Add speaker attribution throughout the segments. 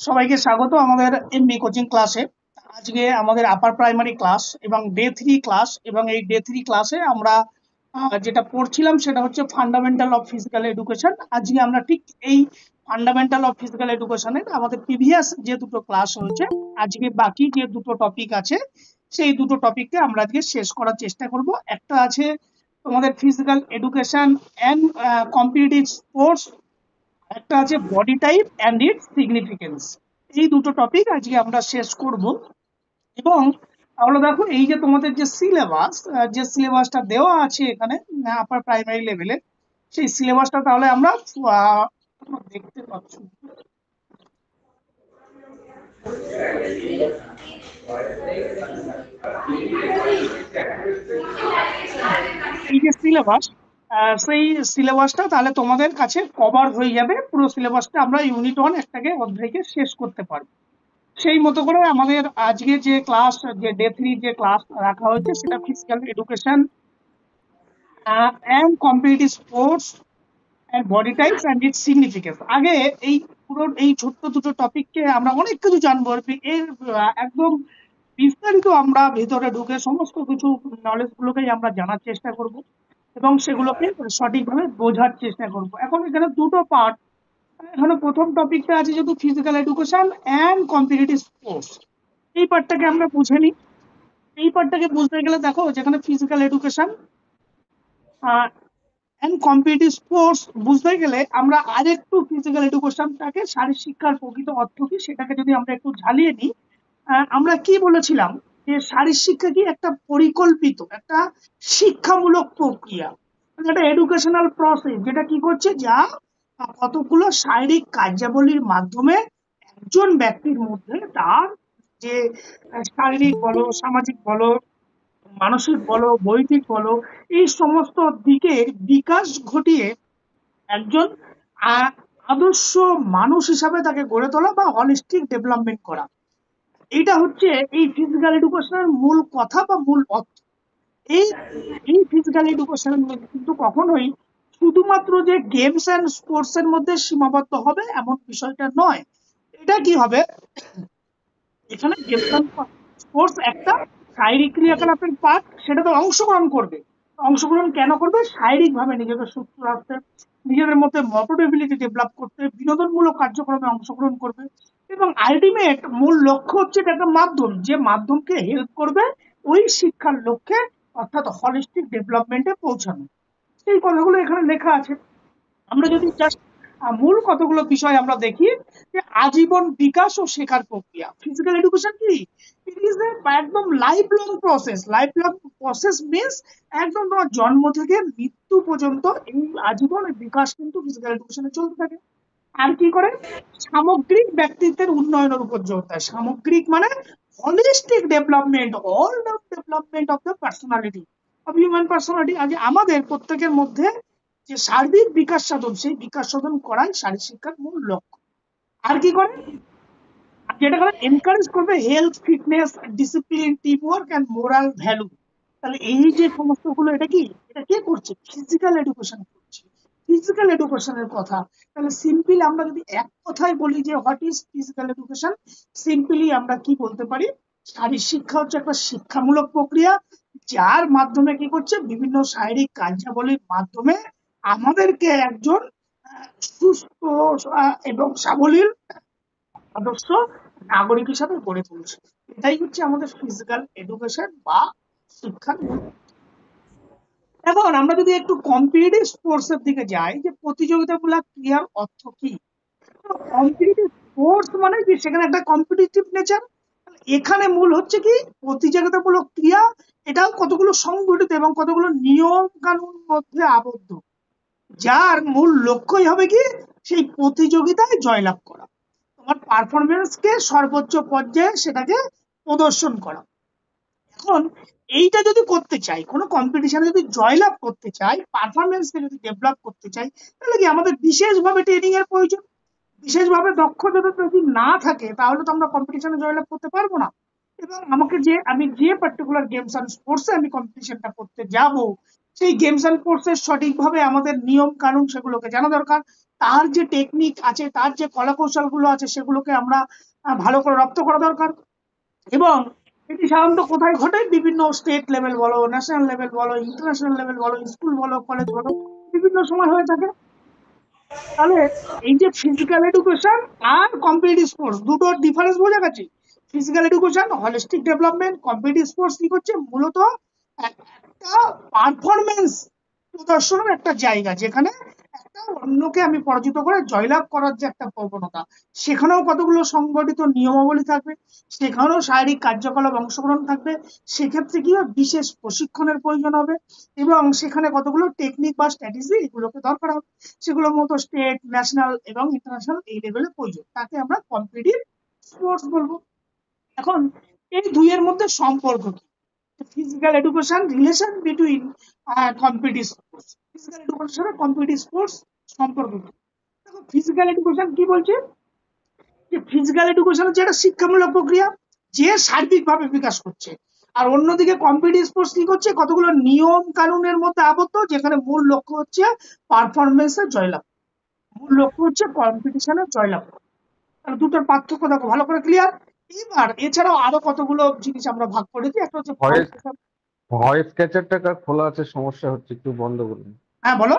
Speaker 1: সবাইকে স্বাগত আমাদের এমবি কোচিং ক্লাসে। আজকে আমাদের আপার প্রাইমারি ক্লাস এবং ডে 3 ক্লাস, এবং এই ডে 3 ক্লাসে আমরা যেটা পড়ছিলাম সেটা হচ্ছে ফান্ডামেন্টাল অফ ফিজিক্যাল এডুকেশন। আজকে আমরা ঠিক এই ফান্ডামেন্টাল অফ ফিজিক্যাল এডুকেশনের আমাদের প্রিভিয়াস যে দুটো ক্লাস হয়েছে, আজকে বাকি যে দুটো টপিক আছে সেই দুটো টপিককে আমরা আজকে শেষ করার চেষ্টা করব। একটা আছে তোমাদের physical education and competitive sports, একটা আছে body type and it's significance. এই দুটো টপিক আজকে আমরা শেষ করব। এবং তাহলে দেখো, এই যে তোমাদের যে সিলেবাসটা দেওয়া আছে এখানে আপার প্রাইমারি লেভেলে, সেই সিলেবাসটা তাহলে আমরা তোমরা দেখতে পাচ্ছ। এই যে সিলেবাস, সেই সিলেবাসটা তাহলে তোমাদের কাছে কভার হয়ে যাবে। পুরো সিলেবাসটা আমরা ইউনিট 1 একটাকে অধ্যায়কে শেষ করতে পারবো। সেই মতো করে আমাদের আজকে যে ক্লাস, যে ডে 3 যে ক্লাস রাখা হয়েছে সেটা physical education and competitive sports and body types and it's significance. আগে এই পুরো এই ছোট্ট দুটো টপিককে আমরা অনেক কিছু জানবো আর কি। এর একদম বিস্তারিত আমরা ভেতরে ঢুকে সমস্ত কিছু নলেজ গুলোকেই আমরা জানার চেষ্টা করব এবং সেগুলোকে সঠিকভাবে বোঝার চেষ্টা করব। এখন এখানে দুটো পার্ট। এখানে প্রথম টপিকটা আছে যেহেতু physical education and competitive sports, এই পার্টটাকে আমরা বুঝে নিই। এই পার্টটাকে বুঝতে গেলে দেখো, যেখানে physical education and competitive sports বুঝতে গেলে আমরা আরেকটু ফিজিক্যাল এডুকেশনটাকে, শারীর শিক্ষার প্রকৃত অর্থ কি সেটাকে যদি আমরা একটু ঝালিয়ে নিই। আমরা কি বলেছিলাম যে শারীর শিক্ষা কি একটা পরিকল্পিত একটা শিক্ষামূলক প্রক্রিয়া, মানে একটা এডুকেশনাল প্রসেস, যেটা কি করছে, যা কতগুলো শারীরিক কার্যাবলীর মাধ্যমে একজন ব্যক্তির মধ্যে তার যে শারীরিক বলো, সামাজিক বলো, মানসিক বলো, বৈদিক বলো, এই সমস্ত দিকের বিকাশ ঘটিয়ে একজন আহ, আদর্শ মানুষ হিসাবে তাকে গড়ে তোলা বা হলিস্টিক ডেভেলপমেন্ট করা। এইটা হচ্ছে এই ফিজিক্যাল এডুকেশনের মূল কথা বা মূল অর্থ। এই এই ফিজিক্যাল এডুকেশনের মধ্যে কিন্তু কখনোই শুধুমাত্র যে গেমস অ্যান্ড স্পোর্টস এর মধ্যে সীমাবদ্ধ হবে এমন বিষয়টা নয়। এটা কি হবে, এখানে গেমস অ্যান্ড স্পোর্টস একটা শারীরিক ক্রিয়াকলাপের পার্ট, সেটাতে অংশগ্রহণ করবে। অংশগ্রহণ কেন করবে? শারীরিক ভাবে নিজেকে সুস্থ রাখতে, নিজেদের মধ্যে মোটর এবিলিটি ডেভেলপ করতে, বিনোদনমূলক কার্যক্রমে অংশগ্রহণ করবে। এবং আলটিমেট মূল লক্ষ্য হচ্ছে এটা একটা মাধ্যম, যে মাধ্যমকে হেল্প করবে ওই শিক্ষার লক্ষ্যে, অর্থাৎ হলিস্টিক ডেভেলপমেন্টে পৌঁছানো। এই কথাগুলো এখানে লেখা আছে। আমরা যদি জাস্ট মূল কতগুলো বিষয় আমরা দেখি, যে আজীবন বিকাশ ও শেখার প্রক্রিয়া। ফিজিক্যাল এডুকেশন কি, ইট ইজ একদম life long process. Life long process means একদম তোমার জন্ম থেকে মৃত্যু পর্যন্ত এই আজীবন বিকাশ কিন্তু ফিজিক্যাল এডুকেশনে চলতে থাকে। আর কি করে, সামগ্রিক ব্যক্তিত্বের উন্নয়নের উপর জোর দেয়। সামগ্রিক মানে holistic development, all development of the personality, of human personality. আজ আমাদের প্রত্যেকের মধ্যে যে সার্বিক বিকাশ সাধন, সেই বিকাশ সাধন করাই শারীর শিক্ষার মূল লক্ষ্য। আর কি করে, যেটা করে এনকারেজ করবে health, fitness, discipline, team work and moral value. তাহলে এই যে সমস্ত গুলো, এটা কি, এটা কে করছে? ফিজিক্যাল এডুকেশন করছে। ফিজিক্যাল এডুকেশনের কথা তাহলে সিম্পলি আমরা যদি এক কথায় বলি যে what is physical education, simply আমরা কি বলতে পারি, শারীর শিক্ষা হচ্ছে একটা শিক্ষামূলক প্রক্রিয়া, যার মাধ্যমে কি করছে, বিভিন্ন শারীরিক কার্যাবলীর মাধ্যমে আমাদেরকে একজন সুস্থ এবং সাবলীল আদর্শ নাগরিক হিসাবে গড়ে তুলছে। এটাই হচ্ছে আমাদের ফিজিক্যাল এডুকেশন বা শিক্ষার মূল। এখন আমরা যদি একটু কম্পিটিটিভ স্পোর্টস এর দিকে যাই, যে প্রতিযোগিতামূলক ক্রিয়ার অর্থ কি। কম্পিটিটিভ স্পোর্টস মানে কি, সেখানে একটা কম্পিটিটিভ নেচার। এখানে মূল হচ্ছে কি, প্রতিযোগিতামূলক ক্রিয়া, এটাও কতগুলো সংগঠিত এবং কতগুলো নিয়ম কানুন মধ্যে আবদ্ধ, যার মূল লক্ষ্যই হবে কি, সেই প্রতিযোগিতায় জয়লাভ করা, তোমার পারফরমেন্স কে সর্বোচ্চ পর্যায়ে সেটাকে প্রদর্শন করা। এখন এইটা যদি করতে চাই, কোনো কম্পিটিশনে যদি জয়লাভ করতে চাই, পারফরমেন্স কে যদি ডেভেলপ করতে চাই, তাহলে কি আমাদের বিশেষভাবে ট্রেনিং এর প্রয়োজন। বিশেষভাবে দক্ষতা যদি না থাকে তাহলে তো আমরা কম্পিটিশনে জয়লাভ করতে পারবো না। এবং আমাকে যে আমি যে পার্টিকুলার গেমস অ্যান্ড স্পোর্টসে আমি কম্পিটিশনটা করতে যাব, সেই গেমস অ্যান্ড স্পোর্টস এর সঠিকভাবে আমাদের নিয়ম কানুন সেগুলোকে জানা দরকার। তার যে টেকনিক আছে, তার যে কলা কৌশল গুলো আছে, সেগুলোকে আমরা ভালো করে রপ্ত করা দরকার। এবং এটি সাধারণত কোথায় ঘটে? বিভিন্ন স্টেট লেভেল বলো, ন্যাশনাল লেভেল বলো, ইন্টারন্যাশনাল লেভেল বলো, স্কুল বলো, কলেজ বলো, বিভিন্ন সময় হয়ে থাকে। তাহলে এই যে ফিজিক্যাল এডুকেশন আর কম্পিটিটিভ স্পোর্টস, দুটোর ডিফারেন্স বোঝা গেছে। Physical education holistic development, competitive sports কি করছে? মূলত একটা পারফরমেন্স প্রদর্শনের একটা জায়গা, যেখানে একটা অন্যকে আমি পরাজিত করে জয়লাভ করার যে একটা প্রবণতা, সেখানেও কতগুলো সংগঠিত নিয়মাবলী থাকবে, সেখানেও শারীরিক কার্যকলাপ অংশগ্রহণ থাকবে, সেক্ষেত্রে কি হবে? বিশেষ প্রশিক্ষণের প্রয়োজন হবে, এবং সেখানে কতগুলো টেকনিক বা স্ট্র্যাটেজি এগুলোকে দরকার হবে, সেগুলোর মতো স্টেট, ন্যাশনাল এবং ইন্টারন্যাশনাল এই লেভেলে প্রয়োজন, তাকে আমরা কম্পিটিটিভ স্পোর্টস বলবো। এখন এই দুইয়ের মধ্যে সম্পর্ক কি? Physical education, relation between competitive sports, physical education আর কম্পিটিটিভ স্পোর্টস সম্পর্ক কি? দেখো, ফিজিক্যাল এডুকেশন কি বলছে? যে ফিজিক্যাল এডুকেশন হচ্ছে একটা শিক্ষামূলক প্রক্রিয়া, যে সার্বিকভাবে বিকাশ করছে। আর অন্যদিকে কম্পিটিটিভ স্পোর্টস কি করছে? কতগুলো নিয়ম কানুনের মধ্যে আবদ্ধ, যেখানে মূল লক্ষ্য হচ্ছে পারফরমেন্সের জয়লাভ, মূল লক্ষ্য হচ্ছে কম্পিটিশনের জয়লাভ। তাহলে দুটোর পার্থক্য দেখো ভালো করে ক্লিয়ার। এবার এছাড়াও আরো কতগুলো জিনিস আমরা ভাগ করেছি, একটা হচ্ছে
Speaker 2: ভয়েস ভয়েস ক্যাচারটা কার খোলা আছে, সমস্যা হচ্ছে, একটু বন্ধ করুন।
Speaker 1: হ্যাঁ বলো।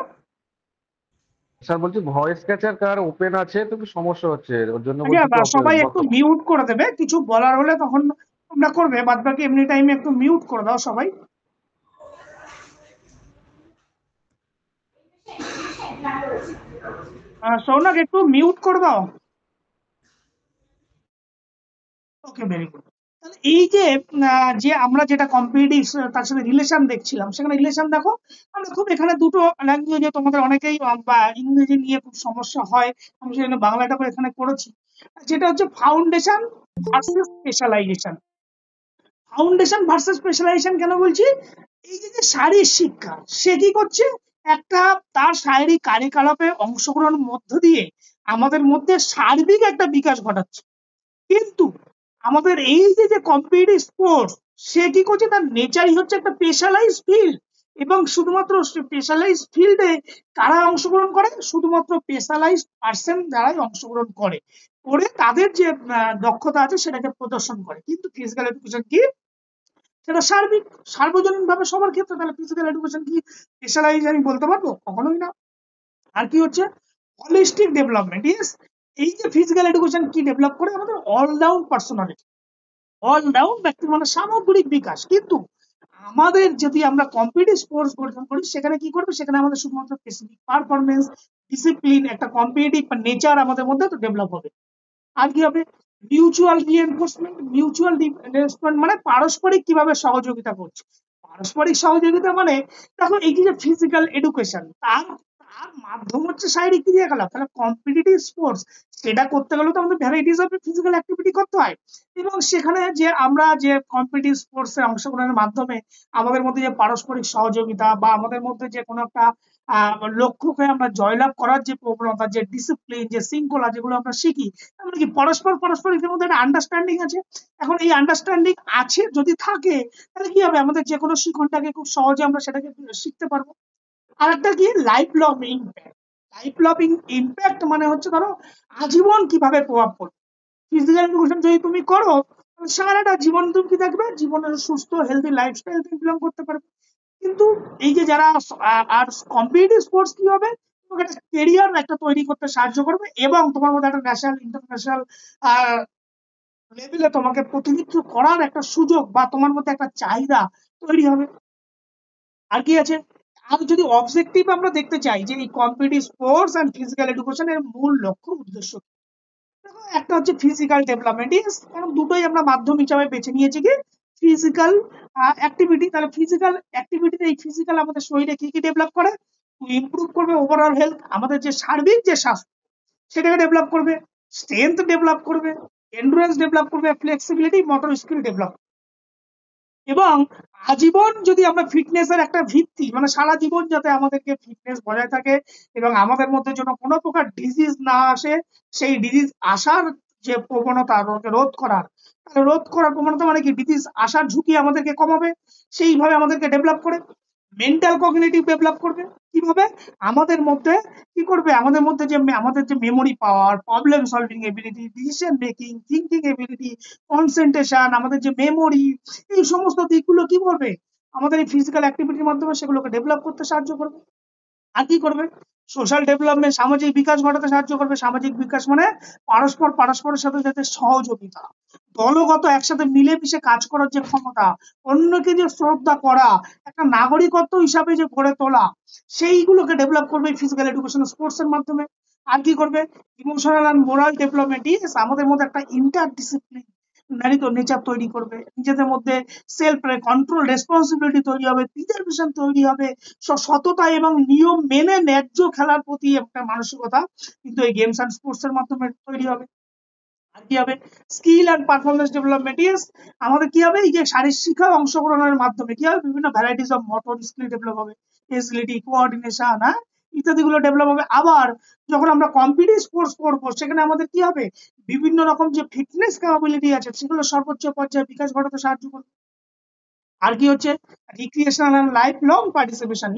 Speaker 2: স্যার বলছি ভয়েস ক্যাচার কার ওপেন আছে, তো কি সমস্যা হচ্ছে, ওর জন্য বলছি একটু
Speaker 1: আচ্ছা, সবাই একটু
Speaker 2: বন্ধ।
Speaker 1: মিউট করে দেবে, কিছু বলার হলে তখন তোমরা করবে, বাদ বাকি এমনি টাইমে একটু মিউট করে দাও সবাই। সৌনক একটু মিউট করে দাও। ওকে, ভেরি গুড। তাহলে এই যে যে আমরা যেটা কম্পিটিটিভ তার সাথে রিলেশন দেখছিলাম, সেখানে রিলেশন দেখো, আমরা খুব এখানে দুটো ল্যাঙ্গুয়েজে তোমাদের অনেকেই বা ইংরেজি নিয়ে খুব সমস্যা হয়, আমি সেজন্য বাংলাটা করে এখানে করেছি। যেটা হচ্ছে foundation versus specialisation. Foundation versus specialisation কেন বলছি? এই যে যে শারীরিক শিক্ষা, সে কি করছে? একটা তার শারীরিক কার্যকলাপে অংশগ্রহণের মধ্য দিয়ে আমাদের মধ্যে সার্বিক একটা বিকাশ ঘটাচ্ছে। কিন্তু আমাদের এই যে যে কম্পিটিটিভ স্পোর্টস, সে কি করছে? তার নেচারই হচ্ছে একটা স্পেশালাইজ ফিল্ড, এবং শুধুমাত্র স্পেশালাইজ ফিল্ডে কারা অংশগ্রহণ করে? শুধুমাত্র স্পেশালাইজ পার্সন যারাই অংশগ্রহণ করে, করে তাদের যে দক্ষতা আছে সেটাকে প্রদর্শন করে। কিন্তু ফিজিক্যাল এডুকেশন কি? সেটা সার্বিক, সার্বজনীন ভাবে সবার ক্ষেত্রে। তাহলে ফিজিক্যাল এডুকেশন কি স্পেশালাইজ আমি বলতে পারবো? কখনোই না। আর কি হচ্ছে? Holistic development. ইয়েস, এই যে ফিজিক্যাল এডুকেশন কি ডেভেলপ করে? আমাদের অলরাউন্ড পার্সোনালিটি, অলরাউন্ড ব্যক্তি মানে সামগ্রিক বিকাশ। কিন্তু আমাদের যদি আমরা কম্পিটিটিভ স্পোর্টস গঠন করি, সেখানে কি করবে? সেখানে আমাদের শুধুমাত্র স্পেসিফিক পারফরমেন্স, ডিসিপ্লিন, একটা কম্পিটিটিভ নেচার আমাদের মধ্যে তো ডেভেলপ হবে। আর কি হবে? Mutual reinforcement. মিউচুয়াল রিএনফোর্সমেন্ট মানে পারস্পরিক কিভাবে সহযোগিতা করছে। পারস্পরিক সহযোগিতা মানে, দেখো এই যে ফিজিক্যাল এডুকেশন, তার তার মাধ্যম হচ্ছে শারীরিক ক্রিয়াকলাপ। তাহলে কম্পিটিটিভ স্পোর্টস, সেটা করতে গেলে তো আমাদের ভ্যারাইটিস অফ ফিজিক্যাল অ্যাক্টিভিটি করতে হয়। এবং সেখানে যে আমরা যে কম্পিটিটিভ স্পোর্টস এ অংশগ্রহণের মাধ্যমে আমাদের মধ্যে যে পারস্পরিক সহযোগিতা, বা আমাদের মধ্যে যে কোনো একটা লক্ষ্যকে আমরা জয়লাভ করার যে প্রবণতা, যে ডিসিপ্লিন, যে শৃঙ্খলা, যেগুলো আমরা শিখি, তার মানে কি পরস্পরের মধ্যে একটা আন্ডারস্ট্যান্ডিং আছে। এখন এই আন্ডারস্ট্যান্ডিং আছে যদি থাকে, তাহলে কি হবে? আমাদের যে কোনো শিক্ষণটাকে খুব সহজে আমরা সেটাকে শিখতে পারবো। আর একটা কি? Life long impact. Life long impact মানে হচ্ছে, ধরো আজীবন কিভাবে প্রভাব পড়বে। ফিজিক্যাল এডুকেশন যদি তুমি করো, তাহলে সারাটা জীবন তুমি কি থাকবে? জীবনের সুস্থ হেলদি লাইফস্টাইল তুমি বিলং করতে পারবে। কিন্তু এই যে যারা আর কম্পিটিটিভ স্পোর্টস কি হবে? তোমাকে একটা কেরিয়ার একটা তৈরি করতে সাহায্য করবে, এবং তোমার মধ্যে একটা ন্যাশনাল ইন্টারন্যাশনাল লেভেলে তোমাকে প্রতিনিধিত্ব করার একটা সুযোগ, বা তোমার মধ্যে একটা চাহিদা তৈরি হবে। আর কি আছে? আর যদি অবজেক্টিভ আমরা দেখতে চাই যে এই competitive sports and physical education এর মূল লক্ষ্য উদ্দেশ্য কি? দেখো, একটা হচ্ছে ফিজিক্যাল ডেভেলপমেন্ট। কারণ দুটোই আমরা মাধ্যম হিসাবে বেছে নিয়েছি কি? Physical activity. তাহলে ফিজিক্যাল অ্যাক্টিভিটিতে এই ফিজিক্যাল আমাদের শরীরে কি কি ডেভেলপ করে? ইমপ্রুভ করবে ওভারঅল হেলথ, আমাদের যে সার্বিক যে স্বাস্থ্য, সেটাকে ডেভেলপ করবে, স্ট্রেংথ ডেভেলপ করবে, এন্ডুরেন্স ডেভেলপ করবে, ফ্লেক্সিবিলিটি, মোটর স্কিল ডেভেলপ। এবং আজীবন যদি আমরা ফিটনেস এর একটা ভিত্তি, মানে সারা জীবন যাতে আমাদেরকে ফিটনেস বজায় থাকে, এবং আমাদের মধ্যে যেন কোনো প্রকার ডিজিজ না আসে, সেই ডিজিজ আসার যে প্রবণতা রোধ করার, তাহলে রোধ করার প্রবণতা মানে কি? ডিজিজ আসার ঝুঁকি আমাদেরকে কমাবে, সেইভাবে আমাদেরকে ডেভেলপ করে। মেন্টাল কগনিটিভ ডেভেলপ করবে, কিভাবে? আমাদের মধ্যে কি করবে, আমাদের মধ্যে যে আমাদের যে memory power, problem solving ability, decision making, thinking ability, concentration, আমাদের যে মেমোরি, এই সমস্ত দিকগুলো কি করবে, আমাদের এই ফিজিক্যাল অ্যাক্টিভিটির মাধ্যমে সেগুলোকে ডেভেলপ করতে সাহায্য করবে। আর কি করবে? সোশ্যাল ডেভেলপমেন্ট, সামাজিক বিকাশ ঘটাতে সাহায্য করবে। সামাজিক বিকাশ মানে পরস্পরের সাথে যাতে সহযোগিতা, দলগত একসাথে মিলেমিশে কাজ করার যে ক্ষমতা, অন্যকে যে শ্রদ্ধা করা, একটা নাগরিকত্ব হিসাবে যে গড়ে তোলা, সেইগুলোকে ডেভেলপ করবে ফিজিক্যাল এডুকেশন স্পোর্টস এর মাধ্যমে। আর কি করবে? ইমোশনাল অ্যান্ড মোরাল ডেভেলপমেন্ট, আমাদের মধ্যে একটা ইন্টার ডিসিপ্লিন নেচার তৈরি করবে। নিজেদের মধ্যে সেলফ কন্ট্রোল, রেসপন্সিবিলিটি তৈরি হবে, প্রিজার্ভেশন তৈরি হবে, সততা এবং নিয়ম মেনে ন্যায্য খেলার প্রতি একটা মানসিকতা কিন্তু এই গেমস অ্যান্ড স্পোর্টস এর মাধ্যমে তৈরি হবে। আর কি হবে? স্কিল অ্যান্ড পারফরমেন্স ডেভেলপমেন্ট, আমাদের কি হবে, এই যে শারীরিক শিক্ষায় অংশগ্রহণের মাধ্যমে কি হবে, বিভিন্ন varieties of motor skill develop হবে, এজিলিটি, কোঅর্ডিনেশন, হ্যাঁ, ইত্যাদি গুলো ডেভেলপ হবে। আবার যখন আমরা কম্পিটিটিভ স্পোর্টস করবো, সেখানে আমাদের কি হবে, বিভিন্ন রকম যে ফিটনেস ক্যাপাবিলিটি আছে সেগুলো সর্বোচ্চ পর্যায়ে বিকাশ ঘটাতে সাহায্য করবে। আর কি হচ্ছে? Recreational and life long participation,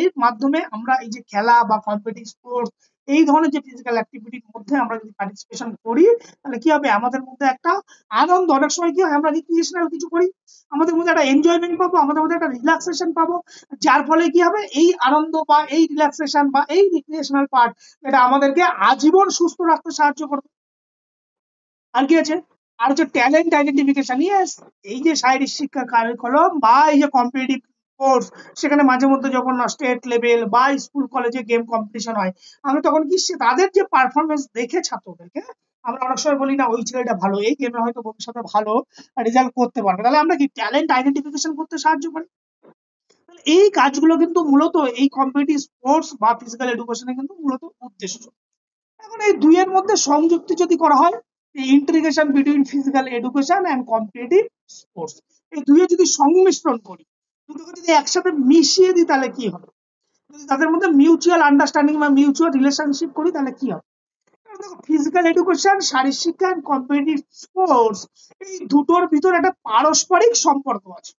Speaker 1: এর মাধ্যমে আমরা এই যে খেলা বা কম্পিটিটিভ স্পোর্টস, এই ধরনের যে ফিজিক্যাল অ্যাক্টিভিটির মধ্যে আমরা যদি পার্টিসিপেশন করি, তাহলে কি হবে, আমাদের মধ্যে একটা আনন্দ, অনেক সময় কি হয়, আমরা রিক্রিয়েশনাল কিছু করি, আমাদের মধ্যে একটা এনজয়মেন্ট পাবো, আমাদের মধ্যে একটা রিল্যাক্সেশন পাবো, যার ফলে কি হবে, এই আনন্দ বা এই রিল্যাক্সেশন বা এই রিক্রিয়েশনাল পার্ট, এটা আমাদেরকে আজীবন সুস্থ রাখতে সাহায্য করবে। আর কি আছে? আর হচ্ছে ট্যালেন্ট আইডেন্টিফিকেশন, এই যে শারীরিক শিক্ষা কারিকুলাম বা এই যে কম্পিটিটিভ কোর্স, সেখানে মাঝে মধ্যে যখন স্টেট লেভেল বা স্কুল কলেজে গেম কম্পিটিশন হয়, আমরা তখন কি তাদের যে পারফরমেন্স দেখে ছাত্রদেরকে আমরা অনেক সময় বলি না, ওই ছেলেটা ভালো, এই গেমে হয়তো ভবিষ্যতে ভালো রেজাল্ট করতে পারবে, তাহলে আমরা কি ট্যালেন্ট আইডেন্টিফিকেশন করতে সাহায্য করি। এই কাজগুলো কিন্তু মূলত এই কম্পিটিটিভ স্পোর্টস বা ফিজিক্যাল এডুকেশনে কিন্তু মূলত উদ্দেশ্য। এখন এই দুইয়ের মধ্যে সংযুক্তি যদি করা হয়, এই integration between physical education and competitive sports, এই দুইয়ে যদি সংমিশ্রণ করি, দুটোকে যদি একসাথে মিশিয়ে দিই, তাহলে কি হবে, যদি তাদের মধ্যে মিউচুয়াল আন্ডারস্ট্যান্ডিং বা মিউচুয়াল রিলেশনশিপ করি, তাহলে কি হবে। ফিজিক্যাল এডুকেশন, শারীরিক শিক্ষা, কম্পিটিটিভ স্পোর্টস, এই দুটোর ভিতর একটা পারস্পরিক সম্পর্ক আছে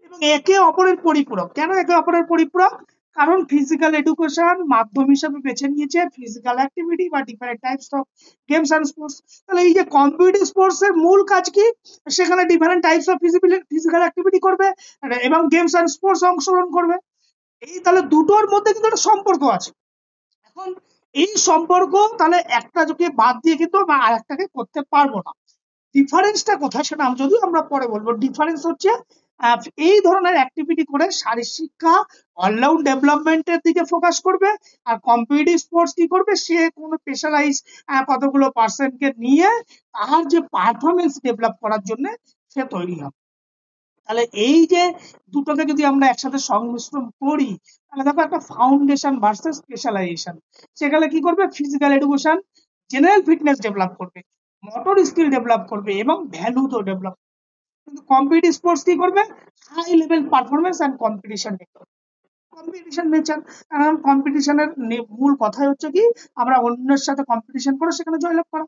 Speaker 1: এবং একে অপরের পরিপূরক। কেন একে অপরের পরিপূরক? কারণ ফিজিক্যাল এডুকেশন মাধ্যম হিসেবে বেছে নিয়েছে ফিজিক্যাল অ্যাক্টিভিটি বা different types of games and sports. তাহলে এই যে কম্পিটিটিভ স্পোর্টস এর মূল কাজ কি, সেখানে different types of physical activity করবে এবং গেমস অ্যান্ড স্পোর্টস অংশগ্রহণ করবে। এই তাহলে দুটোর মধ্যে কিন্তু একটা সম্পর্ক আছে। এখন এই সম্পর্ক, তাহলে একটাকে বাদ দিয়ে কিন্তু আমরা আর একটাকে করতে পারবো না। ডিফারেন্সটা কোথায়, সেটা যদিও আমরা পরে বলবো। ডিফারেন্স হচ্ছে এই ধরনের অ্যাক্টিভিটি করে শারীরিক শিক্ষা অলরাউন্ড ডেভেলপমেন্টের দিকে ফোকাস করবে, আর কম্পিটিটিভ স্পোর্টস কি করবে, সে কোনো স্পেশালাইজ কতগুলো পার্সনকে নিয়ে তার যে পারফরমেন্স ডেভেলপ করার জন্য সে তৈরি হবে। তাহলে এই যে দুটোকে যদি আমরা একসাথে সংমিশ্রণ করি, তাহলে দেখো একটা ফাউন্ডেশন ভার্সেস স্পেশালাইজেশন। সেখানে কি করবে, physical education general fitness develop করবে, মোটর স্কিল ডেভেলপ করবে এবং ভ্যালু তো ডেভেলপ। কিন্তু কম্পিটিটিভ স্পোর্টস কি করবে, high level performance and competition develop, competition nature. কারণ কম্পিটিশনের মূল কথাই হচ্ছে কি, আমরা অন্যের সাথে কম্পিটিশন করে সেখানে জয়লাভ করা।